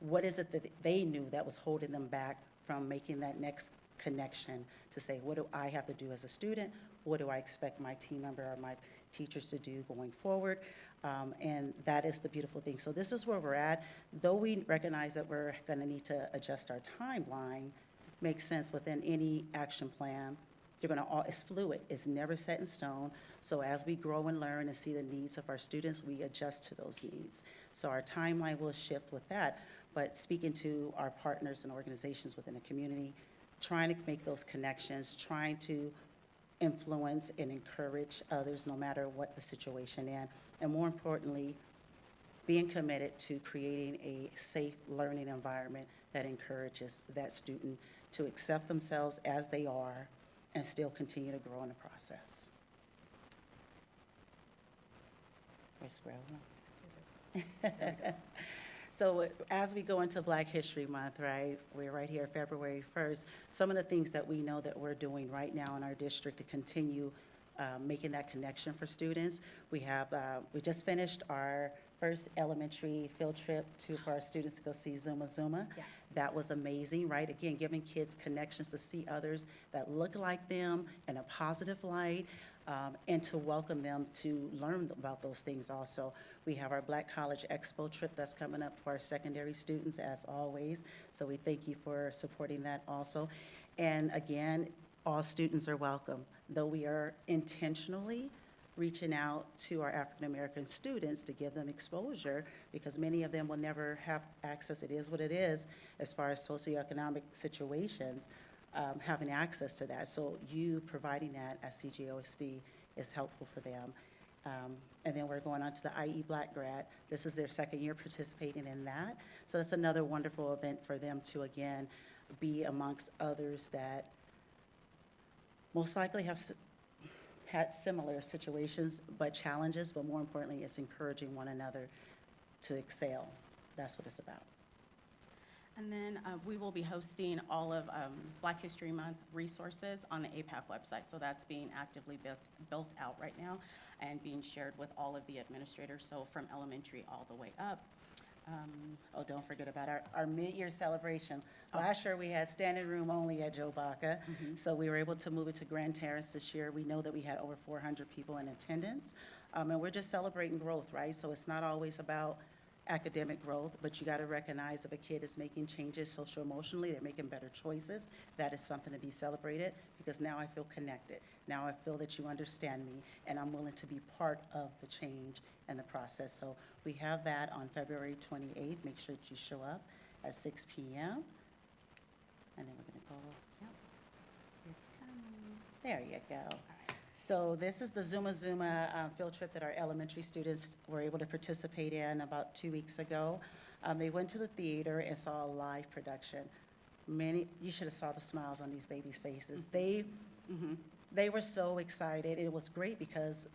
what is it that they knew that was holding them back from making that next connection to say, what do I have to do as a student? What do I expect my team member or my teachers to do going forward? And that is the beautiful thing. So this is where we're at. Though we recognize that we're going to need to adjust our timeline, makes sense within any action plan. It's fluid, it's never set in stone. So as we grow and learn and see the needs of our students, we adjust to those needs. So our timeline will shift with that. But speaking to our partners and organizations within the community, trying to make those connections, trying to influence and encourage others no matter what the situation is. And more importantly, being committed to creating a safe learning environment that encourages that student to accept themselves as they are and still continue to grow in the process. Where's Squirrel? So as we go into Black History Month, right, we're right here February 1st, some of the things that we know that we're doing right now in our district to continue making that connection for students. We just finished our first elementary field trip for our students to go see Zuma Zuma. Yes. That was amazing, right? Again, giving kids connections to see others that look like them in a positive light, and to welcome them to learn about those things also. We have our Black College Expo trip that's coming up for our secondary students, as always. So we thank you for supporting that also. And again, all students are welcome, though we are intentionally reaching out to our African-American students to give them exposure, because many of them will never have access. It is what it is as far as socioeconomic situations, having access to that. So you providing that at CJUSD is helpful for them. And then we're going on to the IE Black Grad. This is their second year participating in that. So that's another wonderful event for them to, again, be amongst others that most likely have had similar situations, but challenges, but more importantly, it's encouraging one another to excel. That's what it's about. And then we will be hosting all of Black History Month resources on the APAC website. So that's being actively built out right now and being shared with all of the administrators, so from elementary all the way up. Oh, don't forget about our mid-year celebration. Last year, we had standing room only at Joe Baca, so we were able to move it to Grand Terrace this year. We know that we had over 400 people in attendance, and we're just celebrating growth, right? So it's not always about academic growth, but you got to recognize if a kid is making changes social-emotionally, they're making better choices, that is something to be celebrated, because now I feel connected. Now I feel that you understand me, and I'm willing to be part of the change and the process. So we have that on February 28th. Make sure that you show up at 6 p.m. And then we're going to go, yep, it's coming. There you go. So this is the Zuma Zuma field trip that our elementary students were able to participate in about 2 weeks ago. They went to the theater and saw a live production. You should have saw the smiles on these babies' faces. They were so excited. It was great because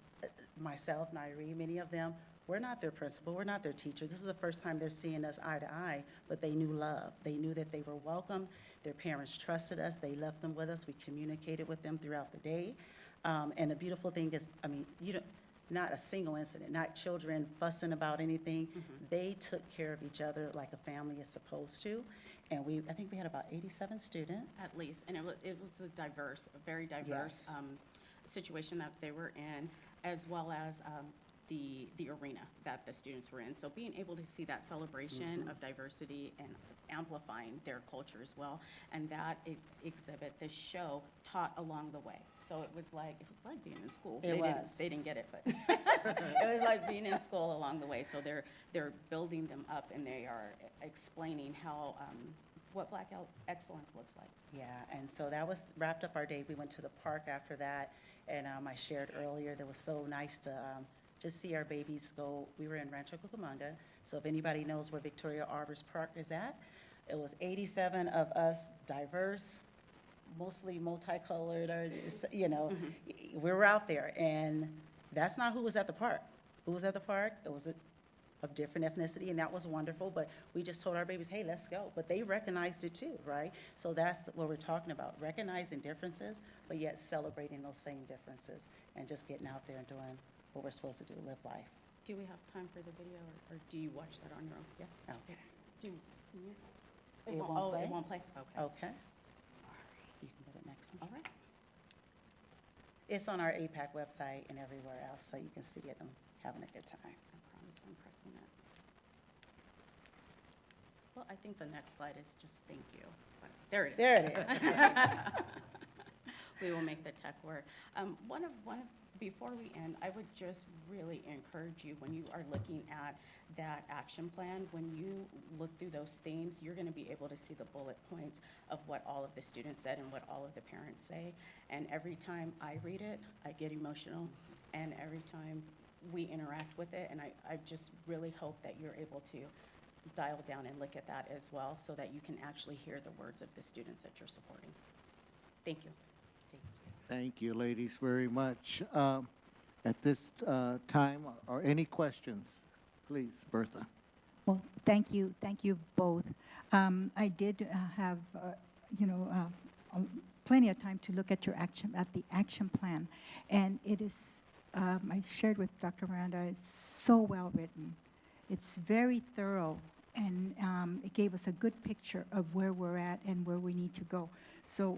myself, Nairi, many of them, we're not their principal, we're not their teacher. This is the first time they're seeing us eye to eye, but they knew love. They knew that they were welcome. Their parents trusted us. They left them with us. We communicated with them throughout the day. And the beautiful thing is, I mean, not a single incident, not children fussing about anything. They took care of each other like a family is supposed to. And I think we had about 87 students. At least, and it was a very diverse Yes. situation that they were in, as well as the arena that the students were in. So being able to see that celebration of diversity and amplifying their culture as well, and that exhibit, this show, taught along the way. So it was like being in school. It was. They didn't get it, but it was like being in school along the way. So they're building them up, and they are explaining how what Black excellence looks like. Yeah, and so that was wrapped up our day. We went to the park after that, and I shared earlier, that was so nice to just see our babies go. We were in Rancho Cucamonga, so if anybody knows where Victoria Arbors Park is at, it was 87 of us, diverse, mostly multicolored, or you know, we were out there, and that's not who was at the park. Who was at the park? It was of different ethnicity, and that was wonderful, but we just told our babies, hey, let's go. But they recognized it too, right? So that's what we're talking about, recognizing differences, but yet celebrating those same differences, and just getting out there and doing what we're supposed to do, live life. Do we have time for the video, or do you watch that on your own? Yes? Okay. It It won't, won't play? it won't play? Okay. Okay, you can go to the next one. All right. It's on our APAC website and everywhere else, so you can see it. I'm having a good time. I promise I'm pressing it. Well, I think the next slide is just thank you. But there it is. There it is. We will make the tech work. Before we end, I would just really encourage you, when you are looking at that action plan, when you look through those themes, you're gonna be able to see the bullet points of what all of the students said and what all of the parents say. And every time I read it, I get emotional. And every time we interact with it, and I just really hope that you're able to dial down and look at that as well, so that you can actually hear the words of the students that you're supporting. Thank you. Thank you, ladies, very much. At this time, are any questions? Please, Bertha. Well, thank you both. I did have, plenty of time to look at the action plan, and it is. I shared with Dr. Miranda. It's so well written. It's very thorough, and it gave us a good picture of where we're at and where we need to go. So.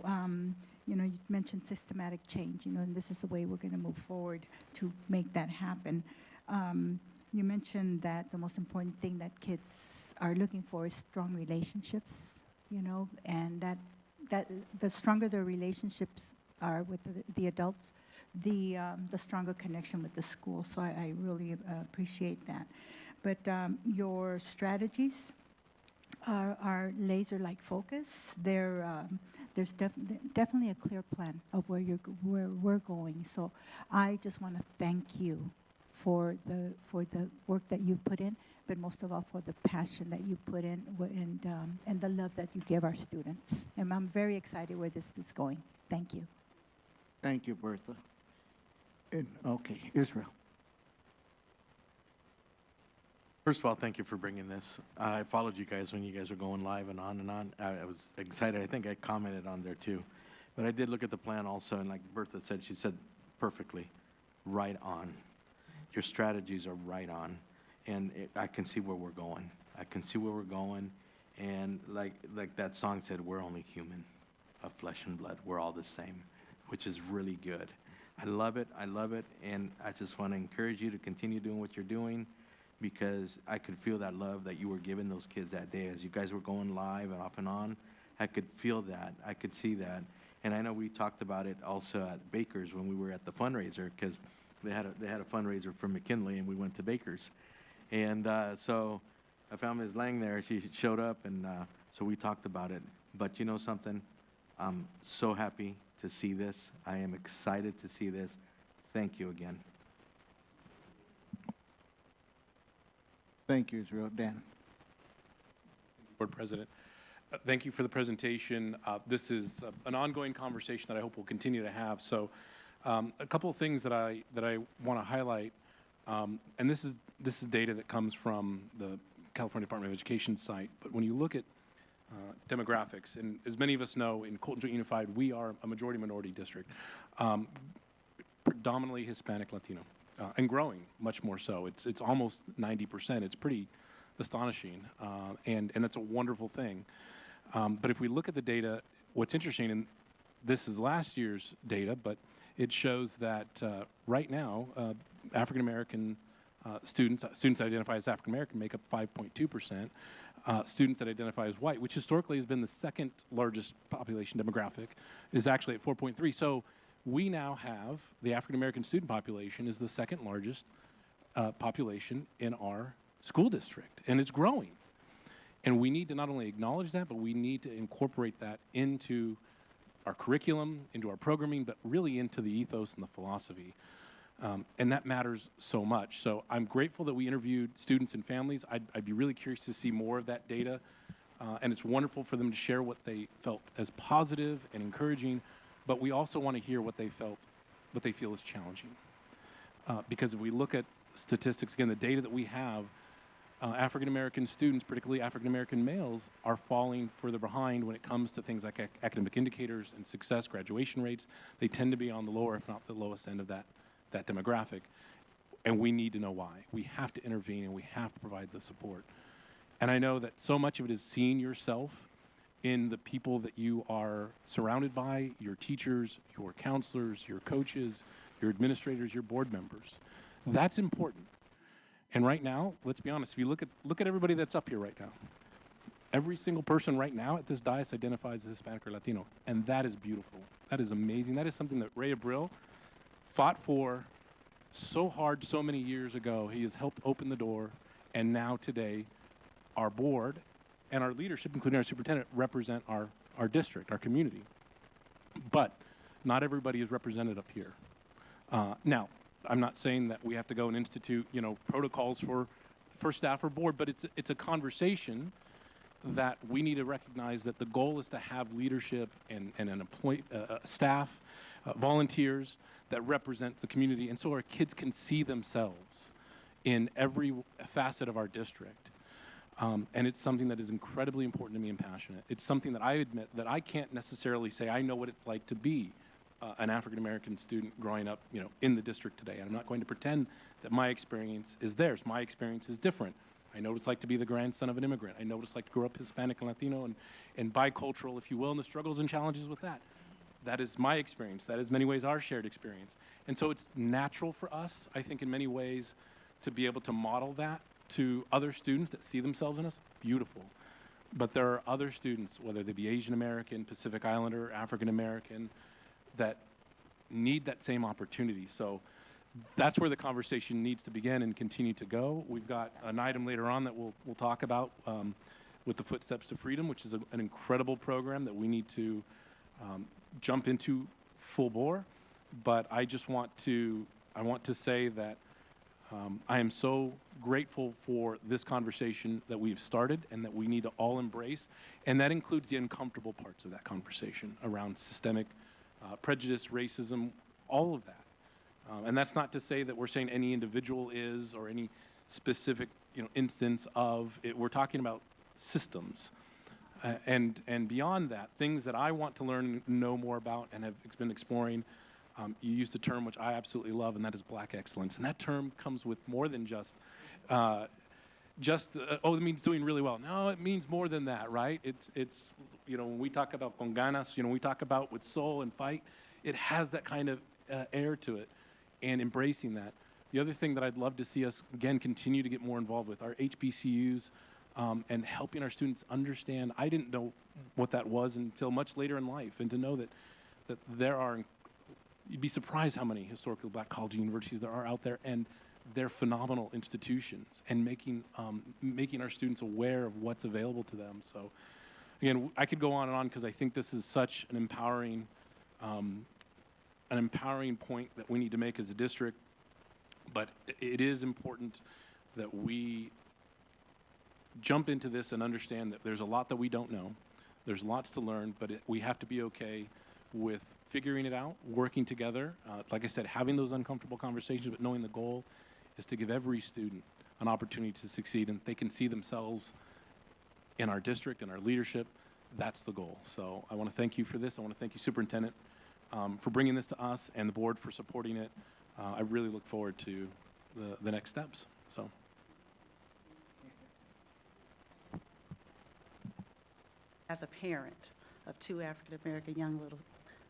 You mentioned systematic change, and this is the way we're going to move forward to make that happen. You mentioned that the most important thing that kids are looking for is strong relationships, and that the stronger the relationships are with the adults, the stronger connection with the school. So I really appreciate that. But your strategies are laser-like focus. There's definitely a clear plan of where we're going. So I just want to thank you for the work that you've put in, but most of all for the passion that you put in and the love that you give our students. And I'm very excited where this is going. Thank you. Thank you, Bertha. Okay, Israel. First of all, thank you for bringing this. I followed you guys when you guys were going live and on and on. I was excited. I think I commented on there too. But I did look at the plan also, and like Bertha said, she said perfectly, right on. Your strategies are right on. And I can see where we're going. I can see where we're going. And like that song said, we're only human, of flesh and blood. We're all the same, which is really good. I love it. I love it. And I just want to encourage you to continue doing what you're doing, because I could feel that love that you were giving those kids that day as you guys were going live and off and on. I could feel that. I could see that. And I know we talked about it also at Baker's when we were at the fundraiser, because they had a fundraiser for McKinley, and we went to Baker's. And so I found Ms. Lang there. She showed up, and so we talked about it. But you know something? I'm so happy to see this. I am excited to see this. Thank you again. Thank you, Israel. Dan. Board President. Thank you for the presentation. This is an ongoing conversation that I hope we'll continue to have. So a couple of things that I want to highlight, and this is data that comes from the California Department of Education site, but when you look at demographics. And as many of us know, in Colton Joint Unified, we are a majority minority district, predominantly Hispanic Latino, and growing much more so. It's almost 90%. It's pretty astonishing, and that's a wonderful thing. But if we look at the data, what's interesting, and this is last year's data, but it shows that right now, African American students that identify as African American make up 5.2%. Students that identify as white, which historically has been the second largest population demographic, is actually at 4.3. So we now have the African American student population is the second largest population in our school district, and it's growing. And we need to not only acknowledge that, but we need to incorporate that into our curriculum, into our programming, but really into the ethos and the philosophy. And that matters so much. So I'm grateful that we interviewed students and families. I'd be really curious to see more of that data. And it's wonderful for them to share what they felt as positive and encouraging, but we also want to hear what they feel is challenging. Because if we look at statistics, again, the data that we have, African American students, particularly African American males, are falling further behind when it comes to things like academic indicators and success, graduation rates. They tend to be on the lower, if not the lowest end of that demographic. And we need to know why. We have to intervene and we have to provide the support. And I know that so much of it is seeing yourself in the people that you are surrounded by, your teachers, your counselors, your coaches, your administrators, your board members. That's important. And right now, let's be honest, if you look at everybody that's up here right now, every single person right now at this dais identifies as Hispanic or Latino, and that is beautiful. That is amazing. That is something that Ray Abril fought for so hard so many years ago. He has helped open the door, and now today, our board and our leadership, including our superintendent, represent our district, our community. But not everybody is represented up here. Now, I'm not saying that we have to go and institute, protocols for staff or board, but it's a conversation that we need to recognize that the goal is to have leadership and an staff, volunteers that represent the community, and so our kids can see themselves in every facet of our district. And it's something that is incredibly important to me and passionate. It's something that I admit that I can't necessarily say I know what it's like to be an African-American student growing up, in the district today. And I'm not going to pretend that my experience is theirs. My experience is different. I know what it's like to be the grandson of an immigrant. I know what it's like to grow up Hispanic and Latino and bicultural, if you will, and the struggles and challenges with that. That is my experience. That is many ways our shared experience. And so it's natural for us, I think, in many ways, to be able to model that to other students that see themselves in us. Beautiful. But there are other students, whether they be Asian American, Pacific Islander, African American, that need that same opportunity. So that's where the conversation needs to begin and continue to go. We've got an item later on that we'll talk about with the Footsteps to Freedom, which is an incredible program that we need to jump into full bore. But I want to say that I am so grateful for this conversation that we've started and that we need to all embrace. And that includes the uncomfortable parts of that conversation around systemic prejudice, racism, all of that. And that's not to say that we're saying any individual is or any specific instance of it. We're talking about systems. And beyond that, things that I want to learn and know more about and have been exploring. You used a term which I absolutely love, and that is Black excellence. And that term comes with more than just it means doing really well. No, it means more than that, right? It's when we talk about con ganas, we talk about with soul and fight, it has that kind of air to it, and embracing that. The other thing that I'd love to see us, again, continue to get more involved with our HBCUs and helping our students understand. I didn't know what that was until much later in life, and to know that there are, you'd be surprised how many historically Black college and universities there are out there, and they're phenomenal institutions, and making our students aware of what's available to them. So, again, I could go on and on because I think this is such an empowering point that we need to make as a district. But it is important that we jump into this and understand that there's a lot that we don't know. There's lots to learn, but we have to be okay with figuring it out, working together. Like I said, having those uncomfortable conversations, but knowing the goal is to give every student an opportunity to succeed, and they can see themselves in our district and our leadership, that's the goal. So I want to thank you for this. I want to thank you, Superintendent, for bringing this to us, and the board for supporting it. I really look forward to the next steps. So. As a parent of two African-American young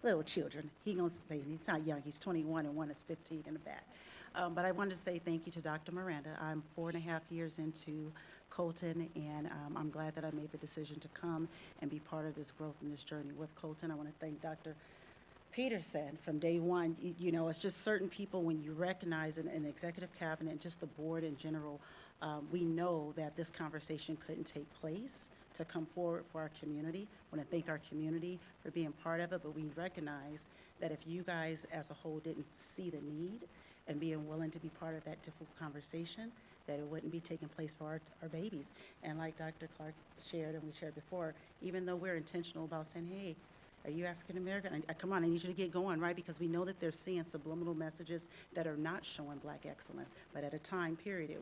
little children, he gonna say, he's not young, he's 21 and one is 15 in the back. But I wanted to say thank you to Dr. Miranda. I'm 4.5 years into Colton, and I'm glad that I made the decision to come and be part of this growth and this journey with Colton. I want to thank Dr. Peterson from day one. You know, it's just certain people, when you recognize an executive cabinet and just the board in general, we know that this conversation couldn't take place to come forward for our community. I want to thank our community for being part of it, but we recognize that if you guys as a whole didn't see the need and being willing to be part of that difficult conversation, that it wouldn't be taking place for our babies. And like Dr. Clark shared and we shared before, even though we're intentional about saying, hey, are you African American? Come on, I need you to get going, right? Because we know that they're seeing subliminal messages that are not showing Black excellence. But at a time period,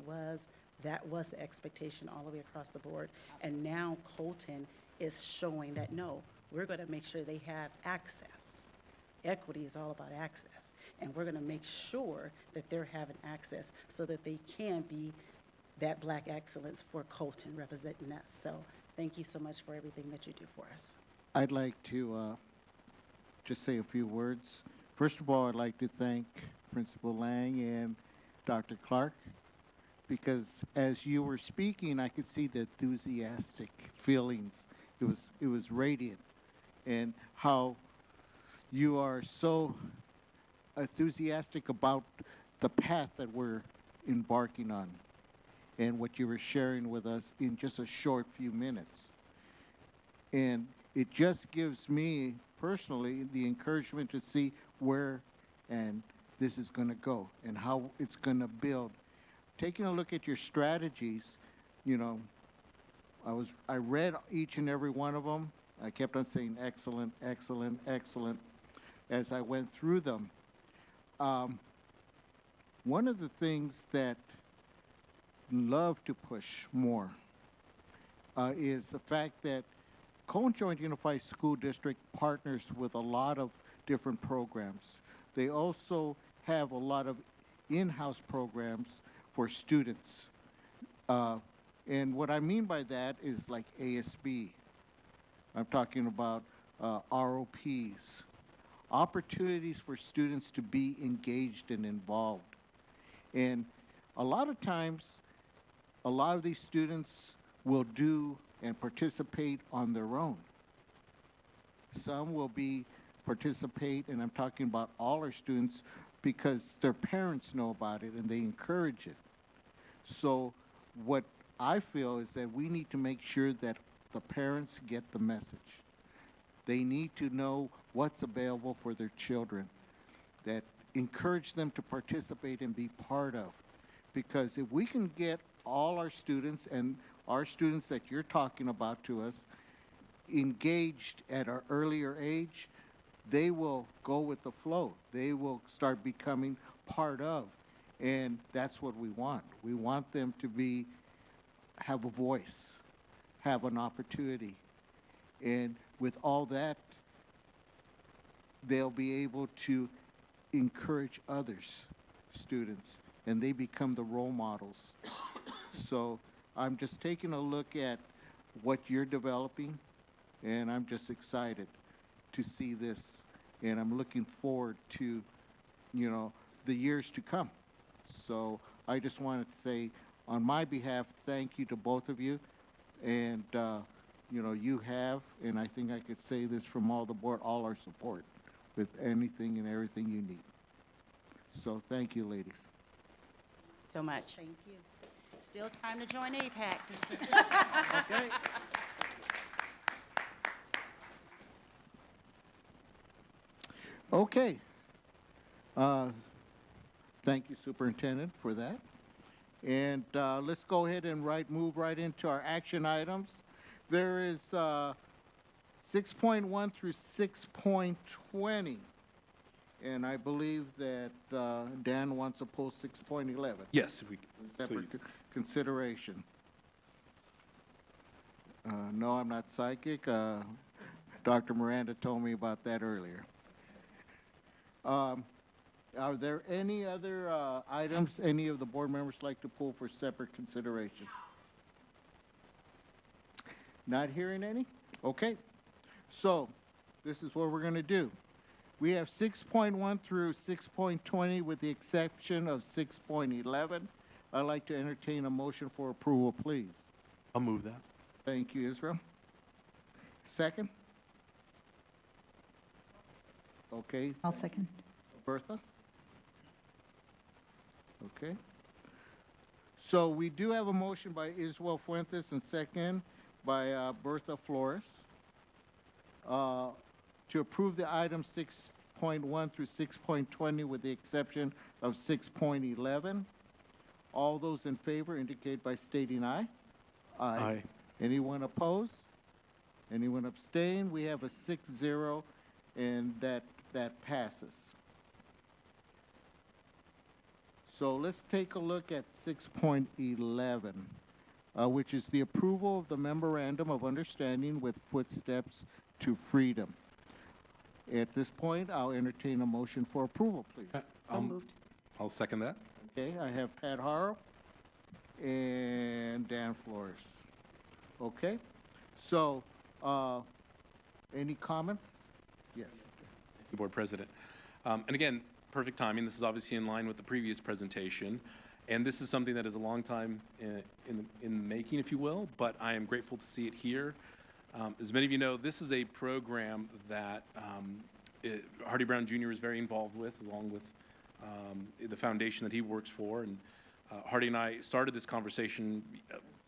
that was the expectation all the way across the board. And now Colton is showing that, no, we're going to make sure they have access. Equity is all about access. And we're going to make sure that they're having access so that they can be that Black excellence for Colton representing us. So thank you so much for everything that you do for us. I'd like to just say a few words. First of all, I'd like to thank Principal Lang and Dr. Clark, because as you were speaking, I could see the enthusiastic feelings. It was radiant, and how you are so enthusiastic about the path that we're embarking on and what you were sharing with us in just a short few minutes. And it just gives me personally the encouragement to see where and this is going to go and how it's going to build. Taking a look at your strategies, you know, I read each and every one of them. I kept on saying excellent, excellent, excellent as I went through them. One of the things that love to push more is the fact that Colton Joint Unified School District partners with a lot of different programs. They also have a lot of in-house programs for students. And what I mean by that is like ASB. I'm talking about ROPs, opportunities for students to be engaged and involved. And a lot of times, a lot of these students will do and participate on their own. Some will participate, and I'm talking about all our students, because their parents know about it and they encourage it. So what I feel is that we need to make sure that the parents get the message. They need to know what's available for their children, that encourage them to participate and be part of. Because if we can get all our students and our students that you're talking about to us engaged at an earlier age, they will go with the flow. They will start becoming part of. And that's what we want. We want them to have a voice, have an opportunity. And with all that, they'll be able to encourage others, students, and they become the role models. So I'm just taking a look at what you're developing, and I'm just excited to see this, and I'm looking forward to, you know, the years to come. So I just wanted to say, on my behalf, thank you to both of you, and you know, you have, and I think I could say this from all the board, all our support with anything and everything you need. So thank you, ladies. So much. Thank you. Still time to join APAC. Okay. Okay. Thank you, Superintendent, for that. And let's go ahead and move right into our action items. There is 6.1 through 6.20. And I believe that Dan wants to pull 6.11. Yes, if we Separate please. consideration. No, I'm not psychic. Dr. Miranda told me about that earlier. Are there any other items any of the board members like to pull for separate consideration? Not hearing any? Okay. So this is what we're going to do. We have 6.1 through 6.20 with the exception of 6.11. I'd like to entertain a motion for approval, please. I'll move that. Thank you, Israel. Second? Okay. I'll second. Bertha? Okay. So we do have a motion by Israel Fuentes and second by Bertha Flores to approve the item 6.1 through 6.20 with the exception of 6.11. All those in favor indicate by stating aye. Aye. Anyone opposed? Anyone abstain? We have a 6-0, and that passes. So let's take a look at 6.11, which is the approval of the Memorandum of Understanding with Footsteps to Freedom. At this point, I'll entertain a motion for approval, please. So moved. I'll second that. Okay, I have Pat Harrow and Dan Flores. Okay, so any comments? Yes. Thank you, Board President. And again, perfect timing. This is obviously in line with the previous presentation. And this is something that is a long time in the making, if you will, but I am grateful to see it here. As many of you know, this is a program that Hardy Brown Jr. is very involved with, along with the foundation that he works for. And Hardy and I started this conversation,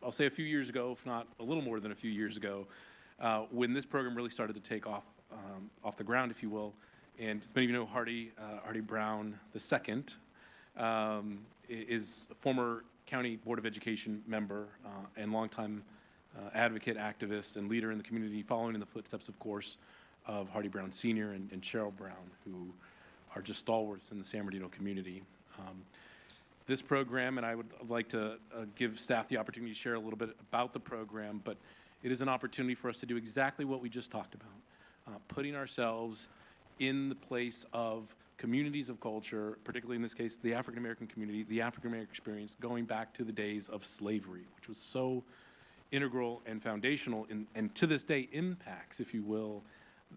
I'll say a few years ago, if not a little more than a few years ago, when this program really started to take off the ground, if you will. And as many of you know, Hardy Brown II is a former County Board of Education member and longtime advocate, activist, and leader in the community, following in the footsteps, of course, of Hardy Brown Sr. and Cheryl Brown, who are just stalwarts in the San Bernardino community. This program, and I would like to give staff the opportunity to share a little bit about the program, but it is an opportunity for us to do exactly what we just talked about, putting ourselves in the place of communities of culture, particularly in this case, the African American community, the African American experience, going back to the days of slavery, which was so integral and foundational and to this day impacts, if you will,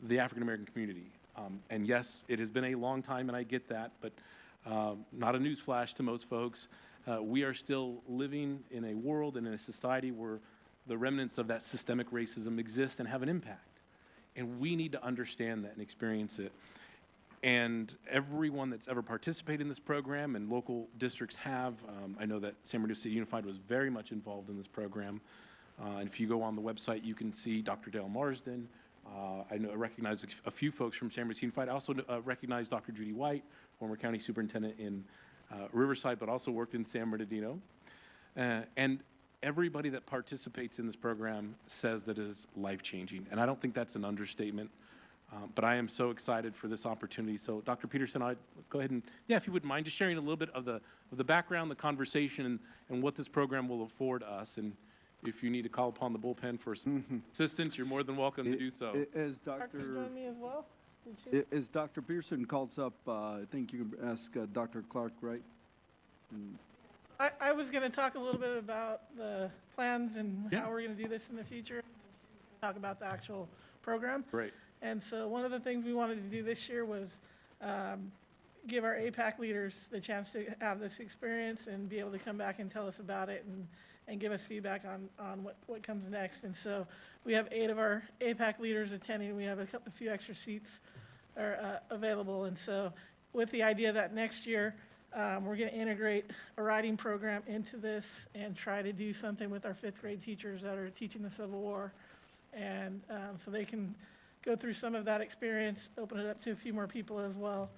the African American community. And yes, it has been a long time, and I get that, but not a newsflash to most folks. We are still living in a world and in a society where the remnants of that systemic racism exist and have an impact. And we need to understand that and experience it. And everyone that's ever participated in this program, and local districts have, I know that San Bernardino City Unified was very much involved in this program. And if you go on the website, you can see Dr. Dale Marsden. I recognize a few folks from San Bernardino City Unified. I also recognize Dr. Judy White, former county superintendent in Riverside, but also worked in San Bernardino. And everybody that participates in this program says that it is life-changing. And I don't think that's an understatement. But I am so excited for this opportunity. So, Dr. Peterson, I'd go ahead and, if you wouldn't mind, just sharing a little bit of the background, the conversation, and what this program will afford us. And if you need to call upon the bullpen for some assistance, you're more than welcome to do so. As join me as well? As Dr. Pearson calls up, I think you can ask Dr. Clark, right? And I was going to talk a little bit about the plans and how we're going to do this in the future. Talk about the actual program. Great. And so one of the things we wanted to do this year was give our APAC leaders the chance to have this experience and be able to come back and tell us about it and give us feedback on what comes next. And so we have 8 of our APAC leaders attending. We have a few extra seats are available. And so with the idea that next year we're going to integrate a writing program into this and try to do something with our 5th grade teachers that are teaching the Civil War. And so they can go through some of that experience, open it up to a few more people as well,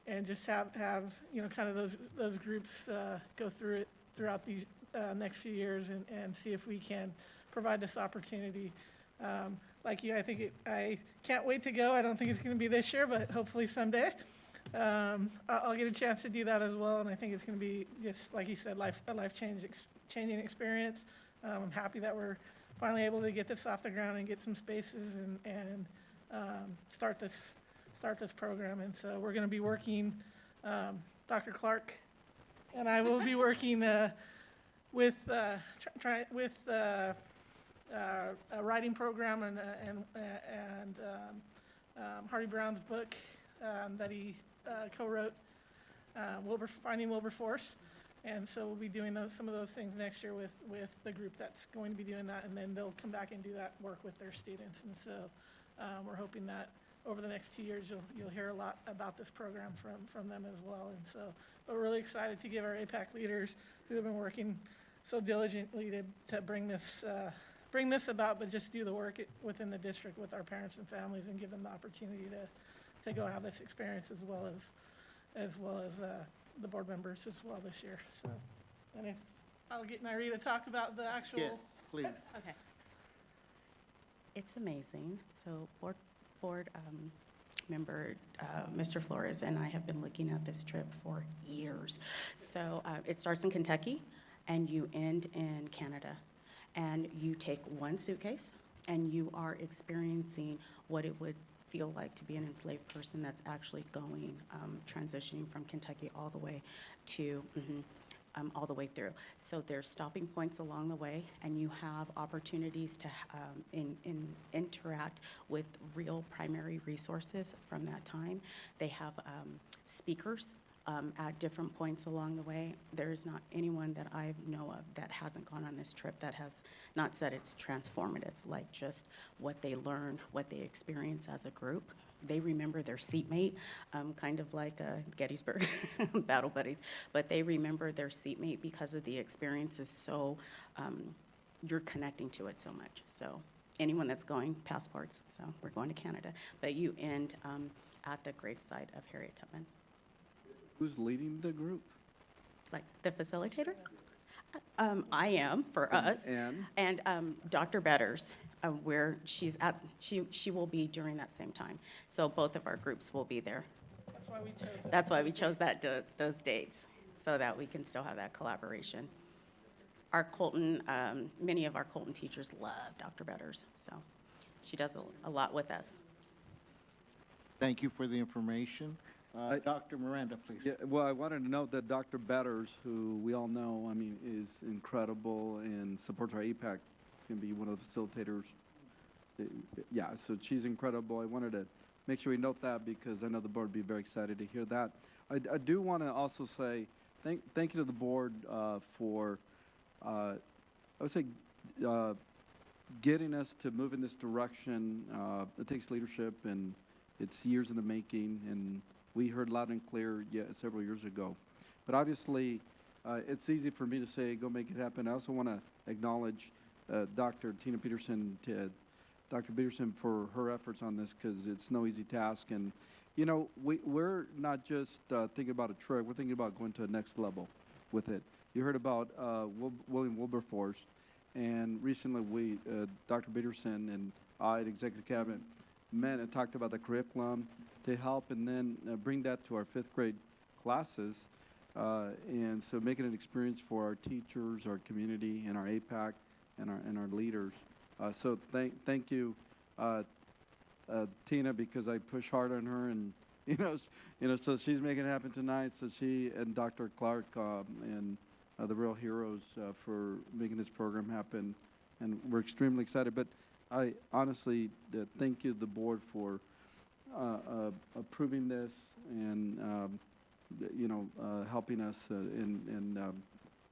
and just have kind of those groups go through it throughout the next few years and see if we can provide this opportunity. Like you, I can't wait to go. I don't think it's going to be this year, but hopefully someday. I'll get a chance to do that as well, and I think it's going to be just like you said, a life-changing experience. I'm happy that we're finally able to get this off the ground and get some spaces and start this program. And so we're going to be working, Dr. Clark and I will be working with a writing program and Hardy Brown's book that he co-wrote, Finding Wilberforce. And so we'll be doing some of those things next year with the group that's going to be doing that, and then they'll come back and do that work with their students. And so we're hoping that over the next 2 years, you'll hear a lot about this program from them as well. And so we're really excited to give our APAC leaders who have been working so diligently to bring this about, but just do the work within the district with our parents and families and give them the opportunity to go have this experience as well as the board members as well this year. So, and if I'll get Nairi to talk about the actual. Yes, please. Okay. It's amazing. So board member Mr. Flores and I have been looking at this trip for years. So it starts in Kentucky and you end in Canada. And you take one suitcase and you are experiencing what it would feel like to be an enslaved person that's actually going, transitioning from Kentucky all the way to, all the way through. So there's stopping points along the way, and you have opportunities to interact with real primary resources from that time. They have speakers at different points along the way. There is not anyone that I know of that hasn't gone on this trip that has not said it's transformative, like just what they learn, what they experience as a group. They remember their seatmate, kind of like Gettysburg battle buddies, but they remember their seatmate because of the experiences. So you're connecting to it so much. So anyone that's going, passports. So we're going to Canada, but you end at the gravesite of Harriet Tubman. Who's leading the group? Like the facilitator? I am for us. And Dr. Betters, where she's at, she will be during that same time. So both of our groups will be there. That's why we chose that. That's why we chose those dates, so that we can still have that collaboration. Our Colton, many of our Colton teachers love Dr. Betters, so she does a lot with us. Thank you for the information. Dr. Miranda, please. Yeah, well, I wanted to note that Dr. Betters, who we all know, I mean, is incredible and supports our APAC. It's going to be one of the facilitators. Yeah, so she's incredible. I wanted to make sure we note that because I know the board would be very excited to hear that. I do want to also say thank you to the board for, I would say, getting us to move in this direction. It takes leadership, and it's years in the making, and we heard loud and clear several years ago. But obviously, it's easy for me to say, go make it happen. I also want to acknowledge Dr. Tina Peterson, Dr. Peterson for her efforts on this, because it's no easy task. And, you know, we're not just thinking about a trip, we're thinking about going to the next level with it. You heard about William Wilberforce, and recently Dr. Peterson and I at Executive Cabinet met and talked about the curriculum to help and then bring that to our 5th grade classes. And so making an experience for our teachers, our community, and our APAC, and our leaders. So thank you, Tina, because I push hard on her, and so she's making it happen tonight. So she and Dr. Clark and the real heroes for making this program happen, and we're extremely excited. But I honestly thank you, the board, for approving this and helping us in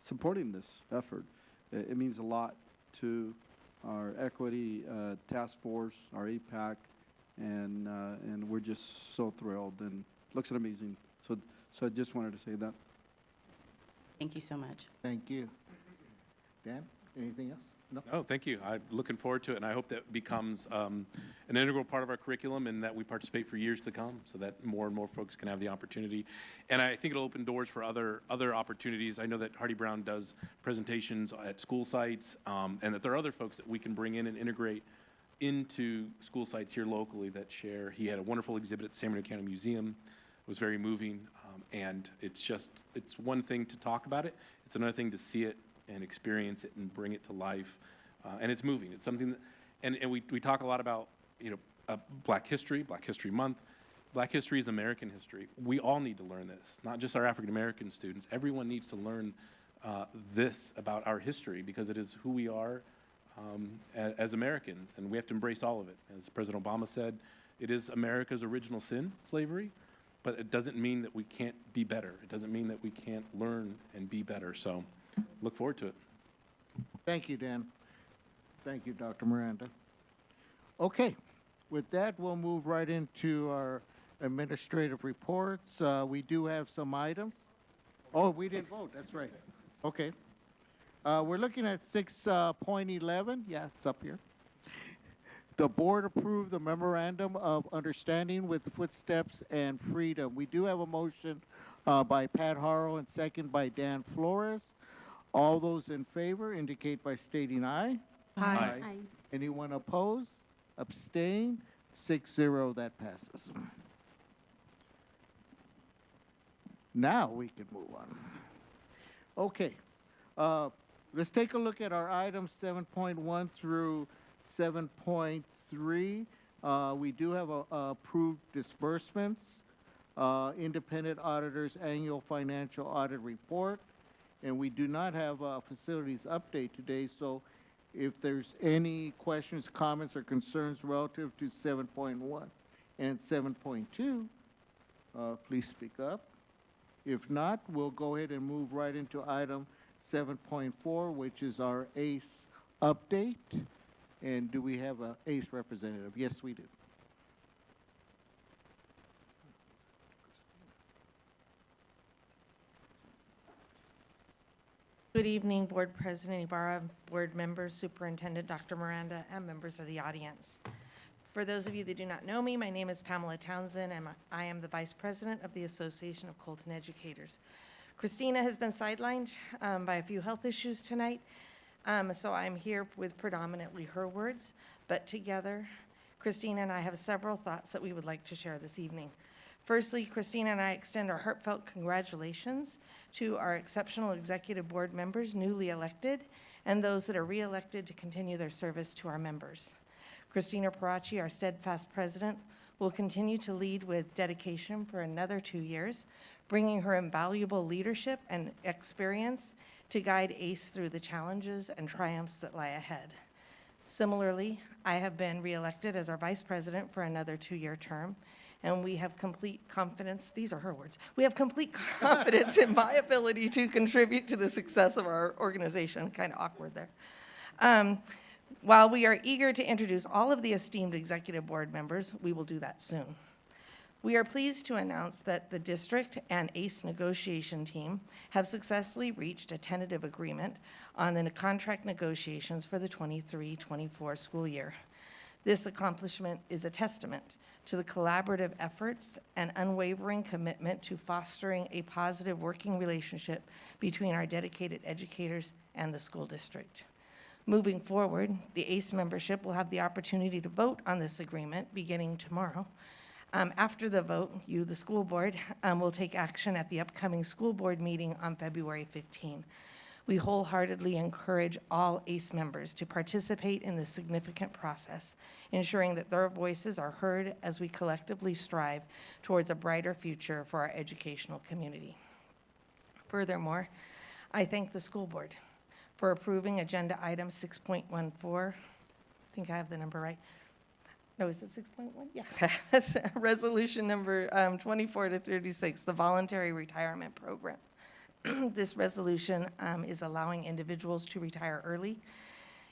supporting this effort. It means a lot to our equity task force, our APAC, and we're just so thrilled, and looks amazing. So I just wanted to say that. Thank you so much. Thank you. Dan, anything else? No? Oh, thank you. I'm looking forward to it, and I hope that becomes an integral part of our curriculum and that we participate for years to come so that more and more folks can have the opportunity. And I think it'll open doors for other opportunities. I know that Hardy Brown does presentations at school sites, and that there are other folks that we can bring in and integrate into school sites here locally that share. He had a wonderful exhibit at the San Bernardino County Museum. It was very moving, and it's one thing to talk about it. It's another thing to see it and experience it and bring it to life And it's moving. It's something that, and we talk a lot about, Black History Month. Black history is American history. We all need to learn this, not just our African American students. Everyone needs to learn this about our history because it is who we are as Americans, and we have to embrace all of it. As President Obama said, it is America's original sin, slavery, but it doesn't mean that we can't be better. It doesn't mean that we can't learn and be better. So look forward to it. Thank you, Dan. Thank you, Dr. Miranda. Okay, with that, we'll move right into our administrative reports. We do have some items. Oh, we didn't vote, that's right. Okay. We're looking at 6.11. Yeah, it's up here. The board approved the memorandum of understanding with Footsteps and Freedom. We do have a motion by Pat Harrell and second by Dan Flores. All those in favor indicate by stating aye. Aye. Anyone opposed? Abstain? 6-0, that passes. Now we can move on. Okay. Let's take a look at our items 7.1 through 7.3. We do have approved disbursements, independent auditor's annual financial audit report, and we do not have a facilities update today, so if there's any questions, comments, or concerns relative to 7.1 and 7.2, please speak up. If not, we'll go ahead and move right into item 7.4, which is our ACE update. And do we have an ACE representative? Yes, we do. Good evening, Board President Ibarra, board members, Superintendent Dr. Miranda, and members of the audience. For those of you that do not know me, my name is Pamela Townsend, and I am the Vice President of the Association of Colton Educators. Christina has been sidelined by a few health issues tonight, so I'm here with predominantly her words, but together, Christina and I have several thoughts that we would like to share this evening. Firstly, Christina and I extend our heartfelt congratulations to our exceptional executive board members newly elected and those that are re-elected to continue their service to our members. Christina Parachi, our steadfast president, will continue to lead with dedication for another 2 years, bringing her invaluable leadership and experience to guide ACE through the challenges and triumphs that lie ahead. Similarly, I have been re-elected as our vice president for another 2-year term, and we have complete confidence, these are her words, we have complete confidence in my ability to contribute to the success of our organization. Kind of awkward there. While we are eager to introduce all of the esteemed executive board members, we will do that soon. We are pleased to announce that the district and ACE negotiation team have successfully reached a tentative agreement on the contract negotiations for the 23-24 school year. This accomplishment is a testament to the collaborative efforts and unwavering commitment to fostering a positive working relationship between our dedicated educators and the school district. Moving forward, the ACE membership will have the opportunity to vote on this agreement beginning tomorrow. After the vote, you, the school board, will take action at the upcoming school board meeting on February 15. We wholeheartedly encourage all ACE members to participate in this significant process, ensuring that their voices are heard as we collectively strive towards a brighter future for our educational community. Furthermore, I thank the school board for approving agenda item 6.14. I think I have the number right. No, is it 6.1? Yeah. That's resolution number 24 to 36, the voluntary retirement program. This resolution is allowing individuals to retire early.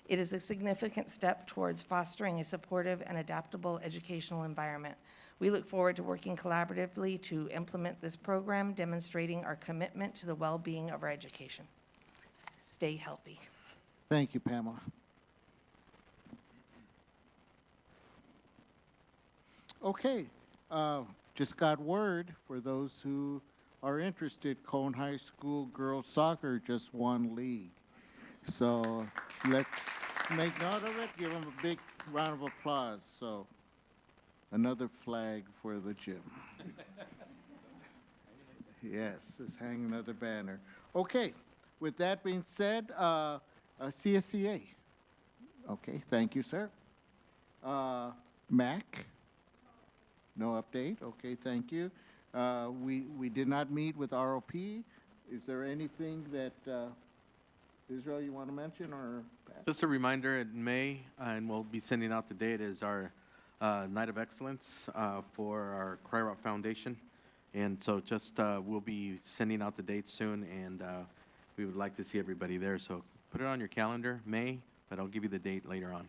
It is a significant step towards fostering a supportive and adaptable educational environment. We look forward to working collaboratively to implement this program, demonstrating our commitment to the well-being of our education. Stay healthy. Thank you, Pamela. Okay, just got word for those who are interested, Cone High School girls soccer just won league. So let's make note of it, give them a big round of applause. So another flag for the gym. Yes, let's hang another banner. Okay, with that being said, CSCA. Okay, thank you, sir. Mac? No update? Okay, thank you. We did not meet with ROP. Is there anything that, Israel, you want to mention, or Pat? Just a reminder, in May, and we'll be sending out the date, is our Night of Excellence for our CRIROP Foundation. And so just, we'll be sending out the date soon, and we would like to see everybody there. So put it on your calendar, May, but I'll give you the date later on.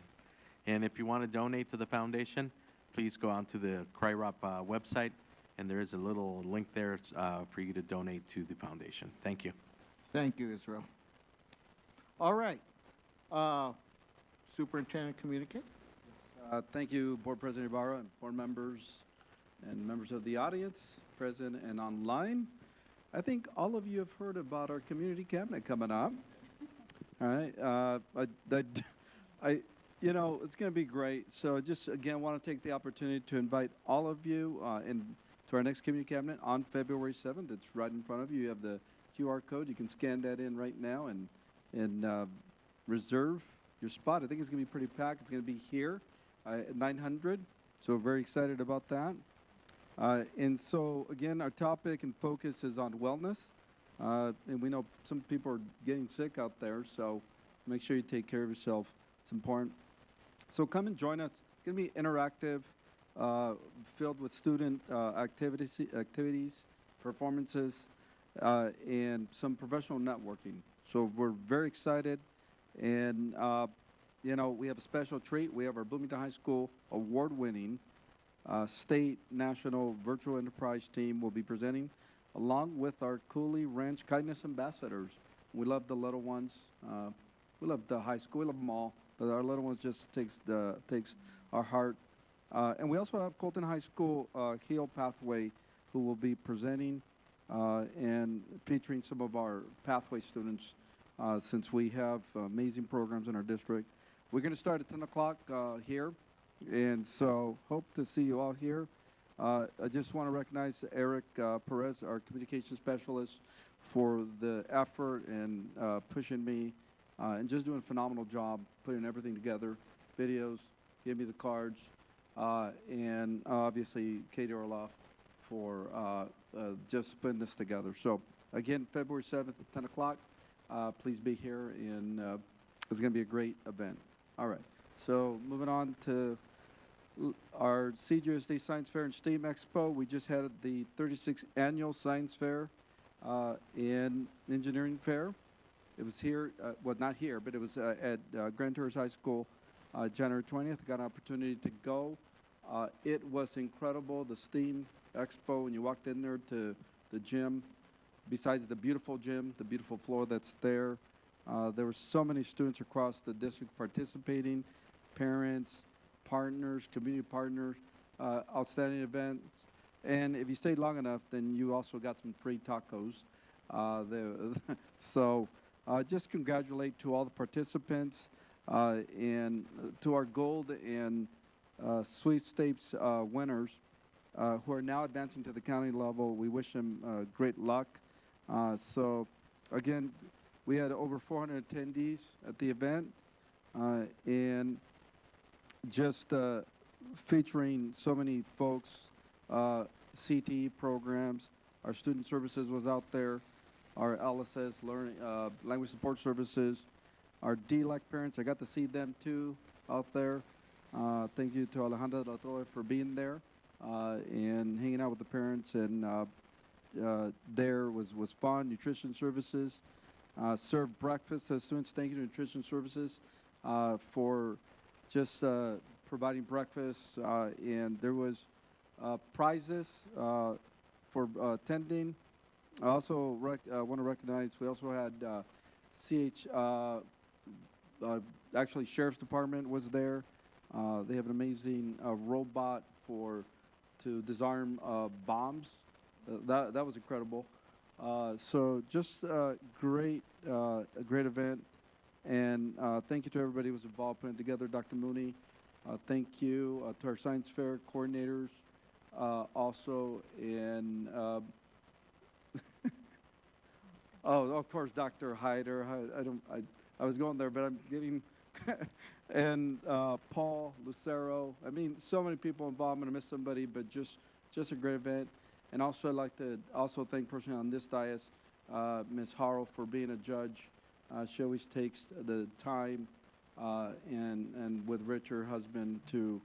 And if you want to donate to the foundation, please go onto the CRIROP website, and there is a little link there for you to donate to the foundation. Thank you. Thank you, Israel. All right. Superintendent, communicate. Thank you, Board President Ibarra, and board members, and members of the audience, present and online. I think all of you have heard about our community cabinet coming up. All right. You know, it's going to be great. So just, again, want to take the opportunity to invite all of you to our next community cabinet on February 7th. It's right in front of you. You have the QR code. You can scan that in right now and reserve your spot. I think it's going to be pretty packed. It's going to be here at 900. So we're very excited about that. And so, again, our topic and focus is on wellness. And we know some people are getting sick out there, so make sure you take care of yourself. It's important. So come and join us. It's going to be interactive, filled with student activities, performances, and some professional networking. So we're very excited. And, you know, we have a special treat. We have our Bloomington High School award-winning state national virtual enterprise team will be presenting, along with our Cooley Ranch Kindness Ambassadors. We love the little ones. We love the high school. We love them all. But our little ones just takes our heart. And we also have Colton High School Heal Pathway, who will be presenting and featuring some of our Pathway students, since we have amazing programs in our district. We're going to start at 10 o'clock here, and so hope to see you all here. I just want to recognize Eric Perez, our communication specialist, for the effort and pushing me and just doing a phenomenal job putting everything together, videos, give me the cards, and obviously Katie Orloff for just putting this together. So again, February 7th at 10 o'clock, please be here, and it's going to be a great event. All right, so moving on to our CJUSD Science Fair and STEAM Expo. We just had the 36th Annual Science Fair and Engineering Fair. It was here, well, not here, but it was at Grand Tours High School January 20th. Got an opportunity to go. It was incredible, the STEAM Expo. When you walked in there to the gym, besides the beautiful gym, the beautiful floor that's there, there were so many students across the district participating, parents, partners, community partners, outstanding events. And if you stayed long enough, then you also got some free tacos. So just congratulate to all the participants and to our gold and sweepstakes winners who are now advancing to the county level. We wish them great luck. So again, we had over 400 attendees at the event, and just featuring so many folks, CTE programs, our student services was out there, our LSS, learning, language support services, our DLAC parents. I got to see them too out there. Thank you to Alejandra de la Torre for being there and hanging out with the parents. And there was fun. Nutrition services, served breakfast to students. Thank you to Nutrition Services for just providing breakfast. And there was prizes for attending. I also want to recognize we also had actually Sheriff's Department was there. They have an amazing robot to disarm bombs. That was incredible. So just a great event, and thank you to everybody who was involved putting it together. Dr. Mooney, thank you to our science fair coordinators, also, and oh, of course, Dr. Hyder. I was going there, but I'm getting and Paul Lucero. I mean, so many people involved. I'm going to miss somebody, but just a great event. And also, I'd like to also thank personally on this dais, Ms. Haro for being a judge. She always takes the time and with Rich, her husband, to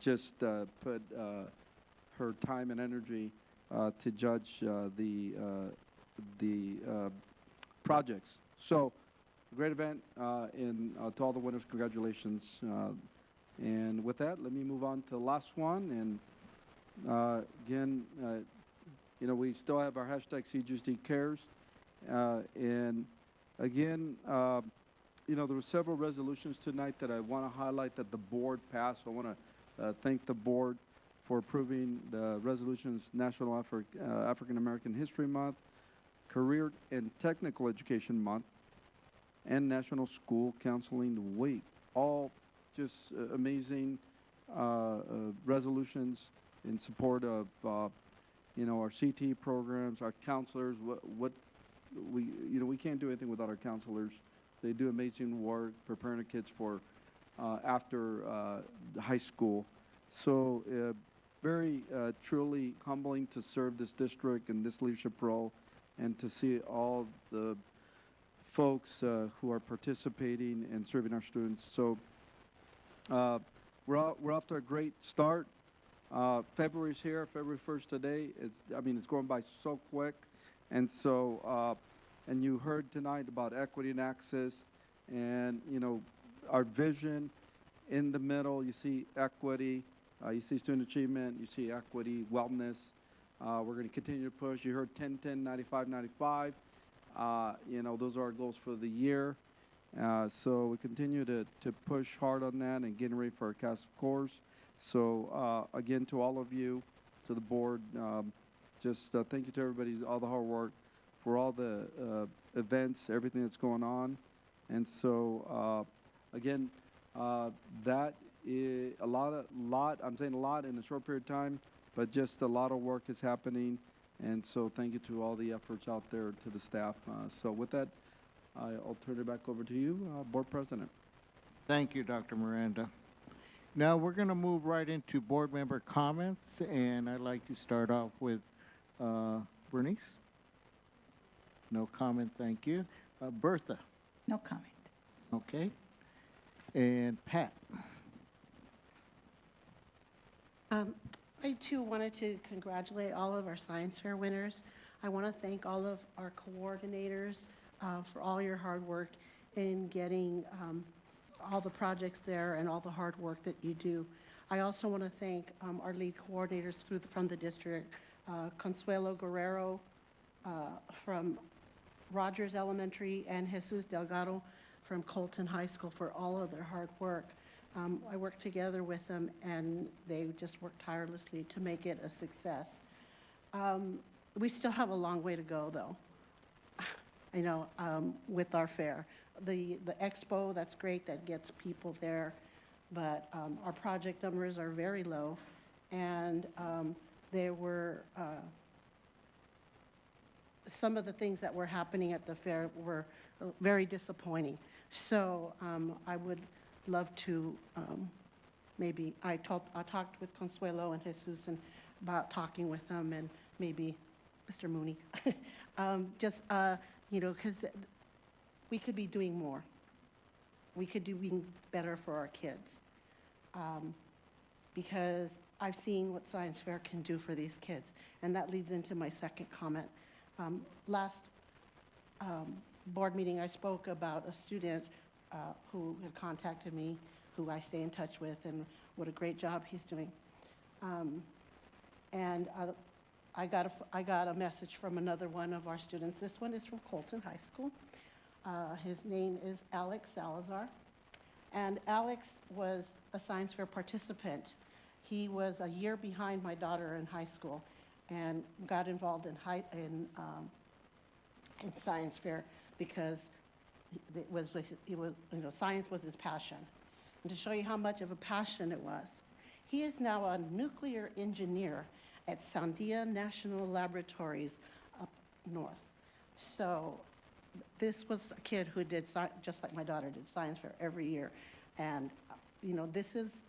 just put her time and energy to judge the projects. So, great event, and to all the winners, congratulations. And with that, let me move on to the last one. And again, you know, we still have our hashtag CJUSD cares. And again, you know, there were several resolutions tonight that I want to highlight that the board passed. I want to thank the board for approving the resolutions: National African American History Month, Career and Technical Education Month, and National School Counseling Week. All just amazing resolutions in support of you know, our CT programs, our counselors. What we, you know, we can't do anything without our counselors. They do amazing work preparing our kids for after high school. So very truly humbling to serve this district and this leadership role, and to see all the folks who are participating and serving our students. So we're off to a great start. February's here, February 1st today. It's going by so quick. And so, and you heard tonight about equity and access, and, you know, our vision in the middle, you see equity, you see student achievement, you see equity, wellness. We're going to continue to push. You heard 10, 10, 95, 95. You know, those are our goals for the year. So we continue to push hard on that and getting ready for our cast of course. So again, to all of you, to the board, just thank you to everybody, all the hard work, for all the events, everything that's going on. And so again, that is a lot, I'm saying a lot in a short period of time, but just a lot of work is happening. And so thank you to all the efforts out there, to the staff. So with that, I'll turn it back over to you, Board President. Thank you, Dr. Miranda. Now we're going to move right into board member comments, and I'd like to start off with Bernice. No comment, thank you. Bertha. No comment. Okay. And Pat. I too wanted to congratulate all of our science fair winners. I want to thank all of our coordinators for all your hard work in getting all the projects there and all the hard work that you do. I also want to thank our lead coordinators from the district, Consuelo Guerrero from Rogers Elementary, and Jesus Delgado from Colton High School, for all of their hard work. I worked together with them, and they just worked tirelessly to make it a success. We still have a long way to go, though, you know, with our fair. The expo, that's great, that gets people there, but our project numbers are very low, and there were some of the things that were happening at the fair were very disappointing. So I would love to maybe, I talked with Consuelo and Jesus and about talking with them, and maybe Mr. Mooney, just, you know, because we could be doing more. We could be doing better for our kids. Because I've seen what science fair can do for these kids. And that leads into my second comment. Last board meeting, I spoke about a student who had contacted me, who I stay in touch with, and what a great job he's doing. And I got a message from another one of our students. This one is from Colton High School. His name is Alex Salazar. And Alex was a science fair participant. He was a year behind my daughter in high school and got involved in science fair because you know, science was his passion. And to show you how much of a passion it was, he is now a nuclear engineer at Sandia National Laboratories up north. So this was a kid who did, just like my daughter did, science fair every year. And, this is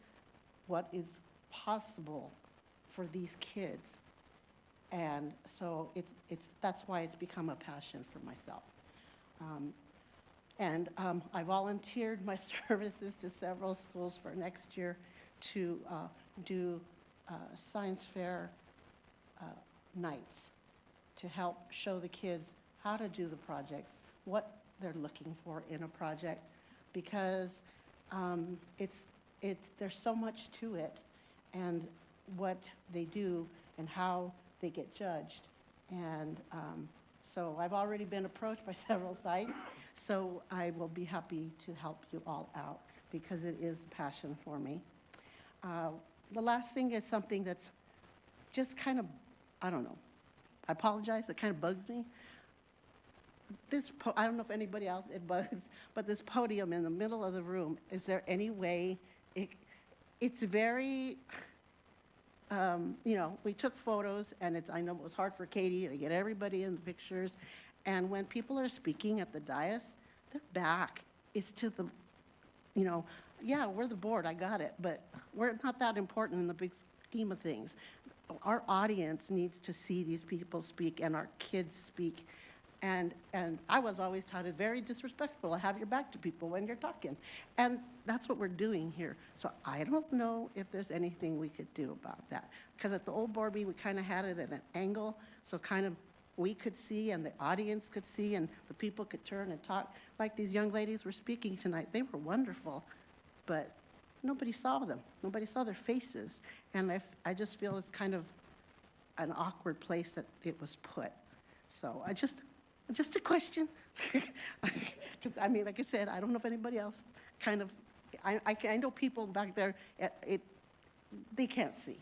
what is possible for these kids. And so that's why it's become a passion for myself. I volunteered my services to several schools for next year to do science fair nights to help show the kids how to do the projects, what they're looking for in a project, because there's so much to it, and what they do and how they get judged. And so I've already been approached by several sites, so I will be happy to help you all out because it is a passion for me. The last thing is something that's just kind of, I don't know, I apologize, it kind of bugs me. I don't know if anybody else it bugs, but this podium in the middle of the room, is there any way, it's very, we took photos, and I know it was hard for Katie to get everybody in the pictures, and when people are speaking at the dais, their back is to the, yeah, we're the board, I got it, but we're not that important in the big scheme of things. Our audience needs to see these people speak and our kids speak. And I was always taught it's very disrespectful to have your back to people when you're talking. And that's what we're doing here. So I don't know if there's anything we could do about that. Because at the old board meeting, we kind of had it at an angle, so kind of we could see and the audience could see and the people could turn and talk. Like these young ladies were speaking tonight. They were wonderful, but nobody saw them. Nobody saw their faces. And I just feel it's kind of an awkward place that it was put. So just a question. Because, like I said, I don't know if anybody else kind of, I know people back there, they can't see.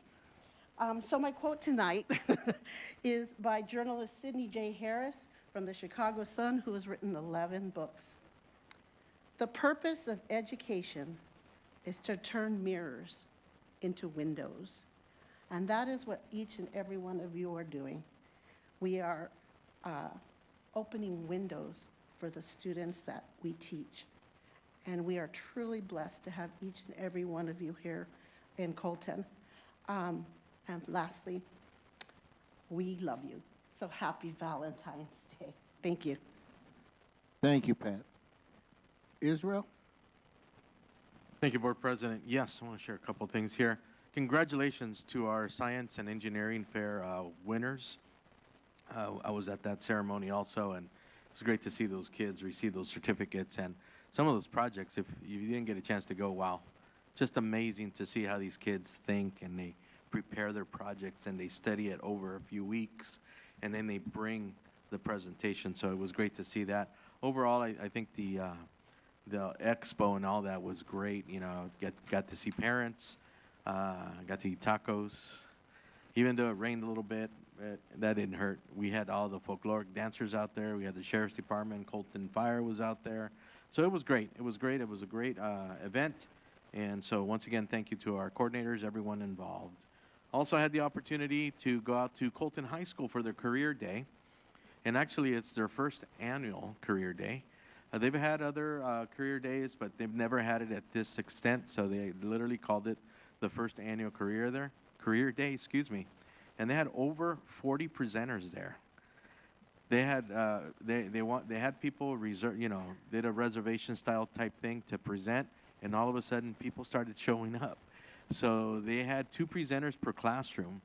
So my quote tonight is by journalist Sidney J. Harris from the Chicago Sun, who has written 11 books. The purpose of education is to turn mirrors into windows. And that is what each and every one of you are doing. We are opening windows for the students that we teach. And we are truly blessed to have each and every one of you here in Colton. And lastly, we love you. So happy Valentine's Day. Thank you. Thank you, Pat. Israel? Thank you, Board President. Yes, I want to share a couple things here. Congratulations to our Science and Engineering Fair winners. I was at that ceremony also, and it was great to see those kids receive those certificates and some of those projects. If you didn't get a chance to go, wow, just amazing to see how these kids think and they prepare their projects and they study it over a few weeks, and then they bring the presentation. So it was great to see that. Overall, I think the expo and all that was great. Got to see parents, got to eat tacos. Even though it rained a little bit, that didn't hurt. We had all the folkloric dancers out there. We had the Sheriff's Department. Colton Fire was out there. So it was great. It was great. It was a great event. And so once again, thank you to our coordinators, everyone involved. Also had the opportunity to go out to Colton High School for their career day. And actually, it's their first annual career day. They've had other career days, but they've never had it at this extent. So they literally called it the first annual career day, and they had over 40 presenters there. They had they had people reserve, did a reservation style type thing to present, and all of a sudden people started showing up. So they had 2 presenters per classroom,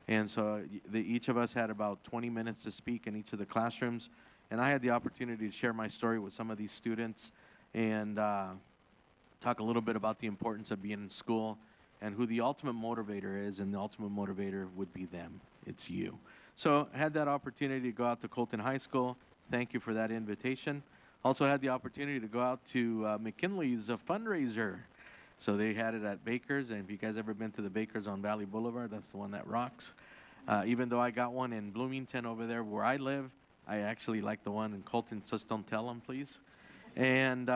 and so each of us had about 20 minutes to speak in each of the classrooms, and I had the opportunity to share my story with some of these students and talk a little bit about the importance of being in school and who the ultimate motivator is, and the ultimate motivator would be them. It's you. So I had that opportunity to go out to Colton High School. Thank you for that invitation. Also had the opportunity to go out to McKinley's fundraiser. So they had it at Baker's, and if you guys ever been to the Baker's on Valley Boulevard, that's the one that rocks. Even though I got one in Bloomington over there where I live, I actually like the one in Colton, just don't tell them, please. And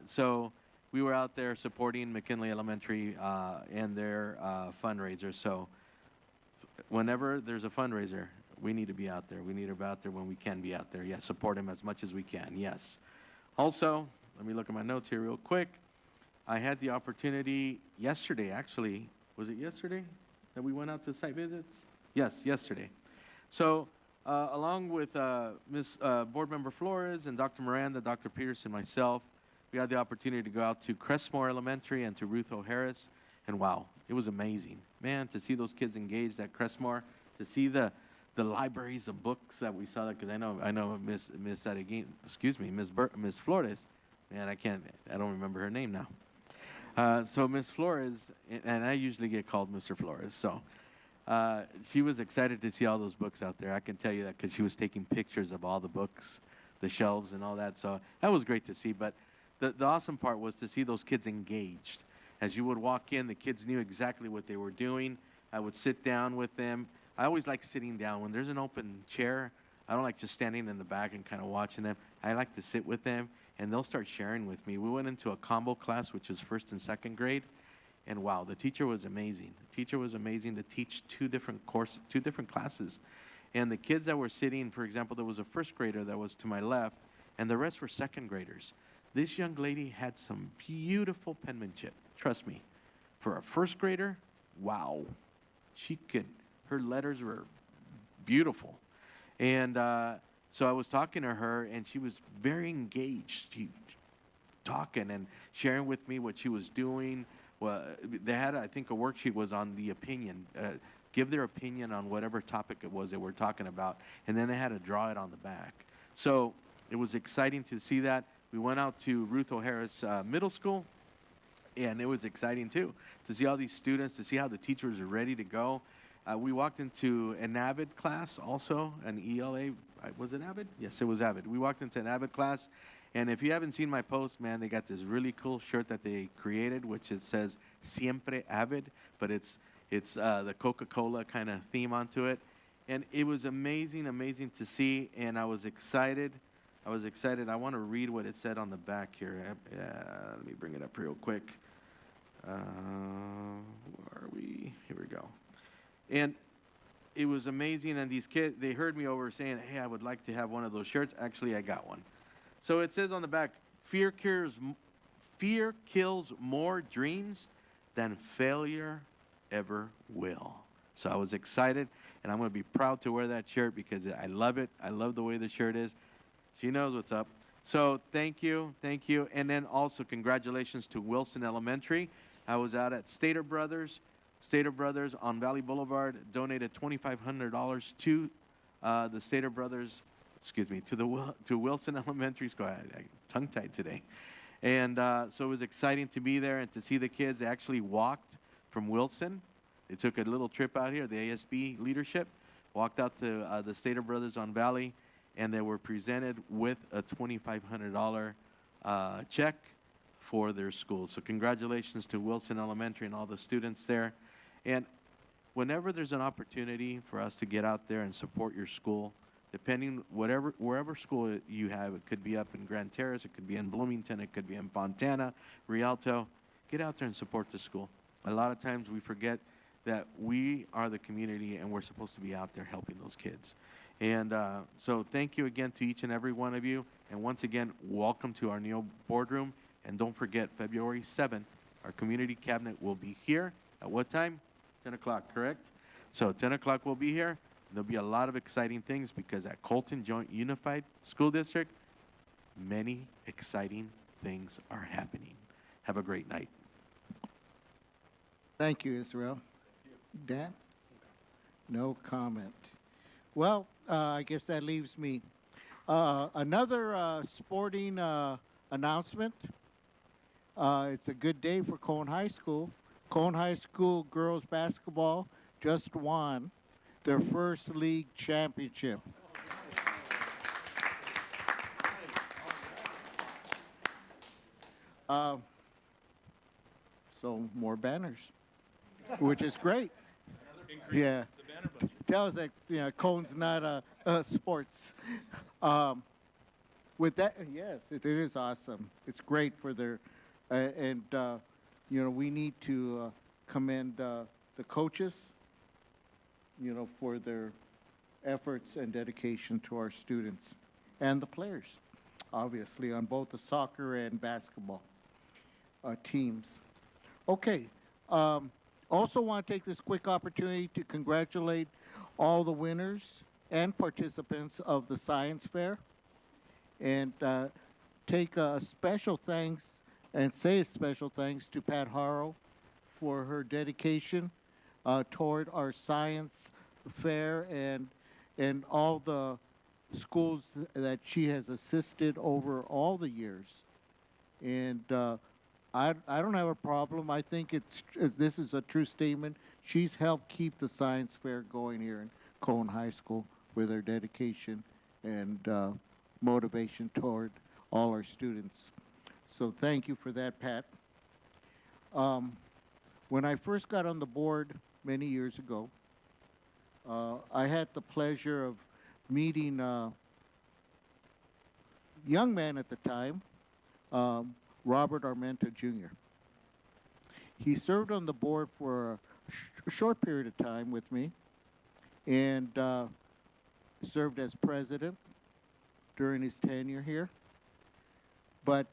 so we were out there supporting McKinley Elementary and their fundraiser. So whenever there's a fundraiser, We need to be out there. We need to be out there when we can be out there. Yes, support him as much as we can. Yes. Also, let me look at my notes here real quick. I had the opportunity yesterday, actually. Was it yesterday that we went out to site visits? Yes, yesterday. So, along with Ms. Board Member Flores and Dr. Miranda, Dr. Peterson, myself, we had the opportunity to go out to Crestmore Elementary and to Ruth O'Harris, and wow, it was amazing. Man, to see those kids engaged at Crestmore, to see the libraries of books that we saw, because I know Miss Saragin, excuse me, Miss Flores, man, I don't remember her name now. So Miss Flores, and I usually get called Mr. Flores, so she was excited to see all those books out there. I can tell you that because she was taking pictures of all the books, the shelves and all that, so that was great to see. But the awesome part was to see those kids engaged. As you would walk in, the kids knew exactly what they were doing. I would sit down with them. I always like sitting down. When there's an open chair, I don't like just standing in the back and kind of watching them. I like to sit with them, and they'll start sharing with me. We went into a combo class, which is 1st and 2nd grade, and wow, the teacher was amazing. The teacher was amazing to teach two different classes. And the kids that were sitting, for example, there was a 1st grader that was to my left, and the rest were 2nd graders. This young lady had some beautiful penmanship. Trust me, for a 1st grader, wow, her letters were beautiful. And so I was talking to her, and she was very engaged. She talking and sharing with me what she was doing. Well, they had, I think, a worksheet was on the opinion. Give their opinion on whatever topic it was that we're talking about, and then they had to draw it on the back. So it was exciting to see that. We went out to Ruth O'Harris Middle School, and it was exciting too to see all these students, to see how the teachers are ready to go. We walked into an AVID class also, an ELA. Was it AVID? Yes, it was AVID. We walked into an AVID class, and if you haven't seen my post, man, they got this really cool shirt that they created, which it says Siempre AVID, but it's the Coca-Cola kind of theme onto it. And it was amazing, amazing to see, and I was excited. I want to read what it said on the back here. Let me bring it up real quick. Where are we? Here we go. And it was amazing, and these kids, they heard me over saying, hey, I would like to have one of those shirts. Actually, I got one. So it says on the back, fear kills more dreams than failure ever will. So I was excited, and I'm going to be proud to wear that shirt because I love it. I love the way the shirt is. She knows what's up. So thank you. And then also congratulations to Wilson Elementary. I was out at Stater Brothers on Valley Boulevard, donated $2,500 to the Stater Brothers, to Wilson Elementary School. I tongue-tied today. And so it was exciting to be there and to see the kids. They actually walked from Wilson. They took a little trip out here, the ASB leadership, walked out to the Stater Brothers on Valley, and they were presented with a $2,500 check for their school. So congratulations to Wilson Elementary and all the students there. And whenever there's an opportunity for us to get out there and support your school, depending wherever school you have, it could be up in Grand Terrace, it could be in Bloomington, it could be in Fontana, Rialto, get out there and support the school. A lot of times we forget that we are the community and we're supposed to be out there helping those kids. And so thank you again to each and every one of you. And once again, welcome to our new boardroom. And don't forget, February 7th, our community cabinet will be here. At what time? 10 o'clock, correct? So 10 o'clock we'll be here. There'll be a lot of exciting things because at Colton Joint Unified School District, many exciting things are happening. Have a great night. Thank you, Israel. Dan? No comment. Well, I guess that leaves me. Another sporting announcement. It's a good day for Cone High School. Cone High School girls basketball just won their first league championship. So more banners, which is great. Yeah. Tells that Cone's not sports. With that, yes, it is awesome. It's great for their, we need to commend the coaches, for their efforts and dedication to our students and the players, obviously, on both the soccer and basketball teams. Okay. Also want to take this quick opportunity to congratulate all the winners and participants of the science fair, and take a special thanks and say a special thanks to Pat Harrow for her dedication toward our science fair and all the schools that she has assisted over all the years. And I don't have a problem. I think this is a true statement. She's helped keep the science fair going here in Cone High School with her dedication and motivation toward all our students. So thank you for that, Pat. When I first got on the board many years ago, I had the pleasure of meeting a young man at the time, Robert Armenta Jr. He served on the board for a short period of time with me, and served as president during his tenure here. But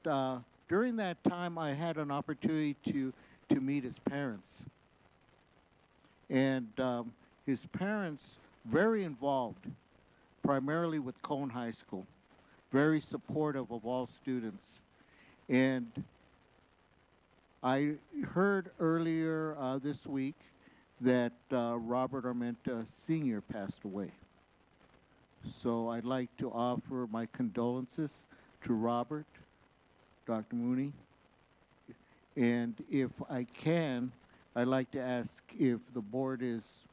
during that time, I had an opportunity to meet his parents. And his parents, very involved, primarily with Cone High School, very supportive of all students. And I heard earlier this week that Robert Armenta Sr. passed away. So I'd like to offer my condolences to Robert, Dr. Mooney. And if I can, I'd like to ask if the board is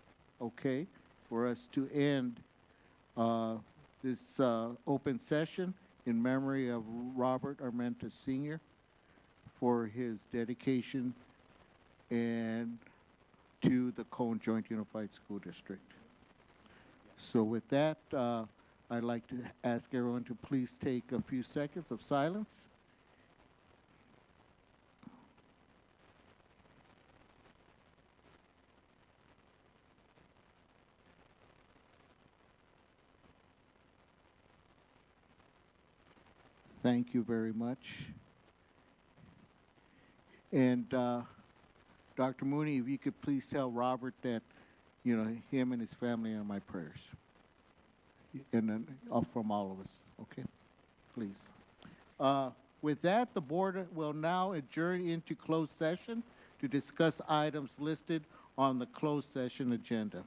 okay for us to end this open session in memory of Robert Armenta Sr. for his dedication and to the Cone Joint Unified School District. So with that, I'd like to ask everyone to please take a few seconds of silence. Thank you very much. And Dr. Mooney, if you could please tell Robert that, you know, him and his family are my prayers. And then from all of us, okay? Please. With that, the board will now adjourn into closed session to discuss items listed on the closed session agenda.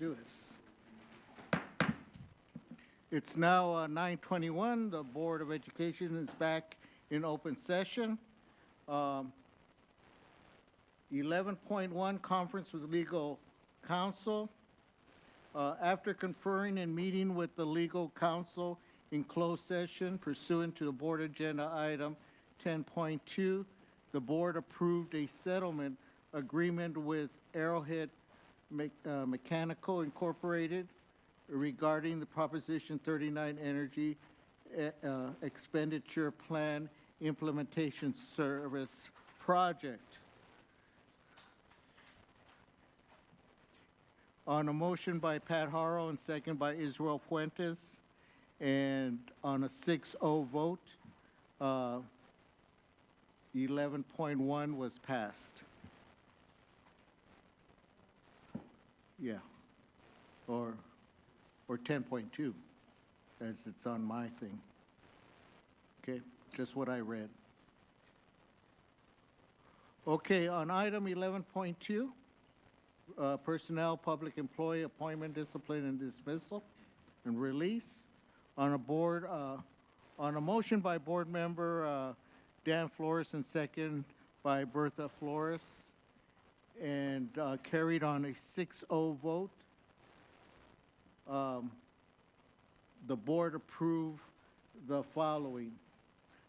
do this. It's now 9:21. The Board of Education is back in open session. 11.1, conference with legal counsel. After conferring and meeting with the legal counsel in closed session pursuant to the board agenda item 10.2, the board approved a settlement agreement with Arrowhead Mechanical Incorporated regarding the Proposition 39 Energy Expenditure Plan Implementation Service Project. On a motion by Pat Harrow and second by Israel Fuentes, and on a 6-0 vote, 11.1 was passed. Yeah, or 10.2, as it's on my thing. Okay, just what I read. Okay, on item 11.2, personnel, public employee appointment, discipline, and dismissal, and release. On a motion by board member Dan Flores and second by Bertha Flores, and carried on a 6-0 vote. The board approved the following: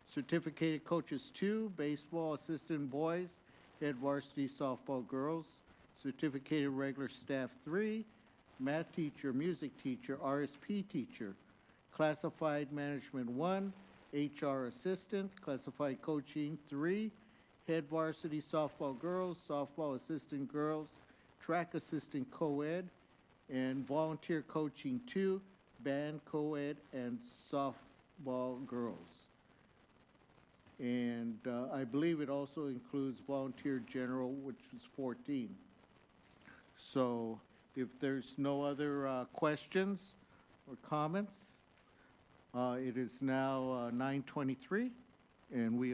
certificated coaches 2, baseball assistant boys, head varsity softball girls; certificated regular staff 3, math teacher, music teacher, RSP teacher; classified management 1, HR assistant; classified coaching 3, head varsity softball girls, softball assistant girls, track assistant co-ed; and volunteer coaching 2, band co-ed and softball girls. And I believe it also includes volunteer general, which is 14. So if there's no other questions or comments, it is now 9:23, and we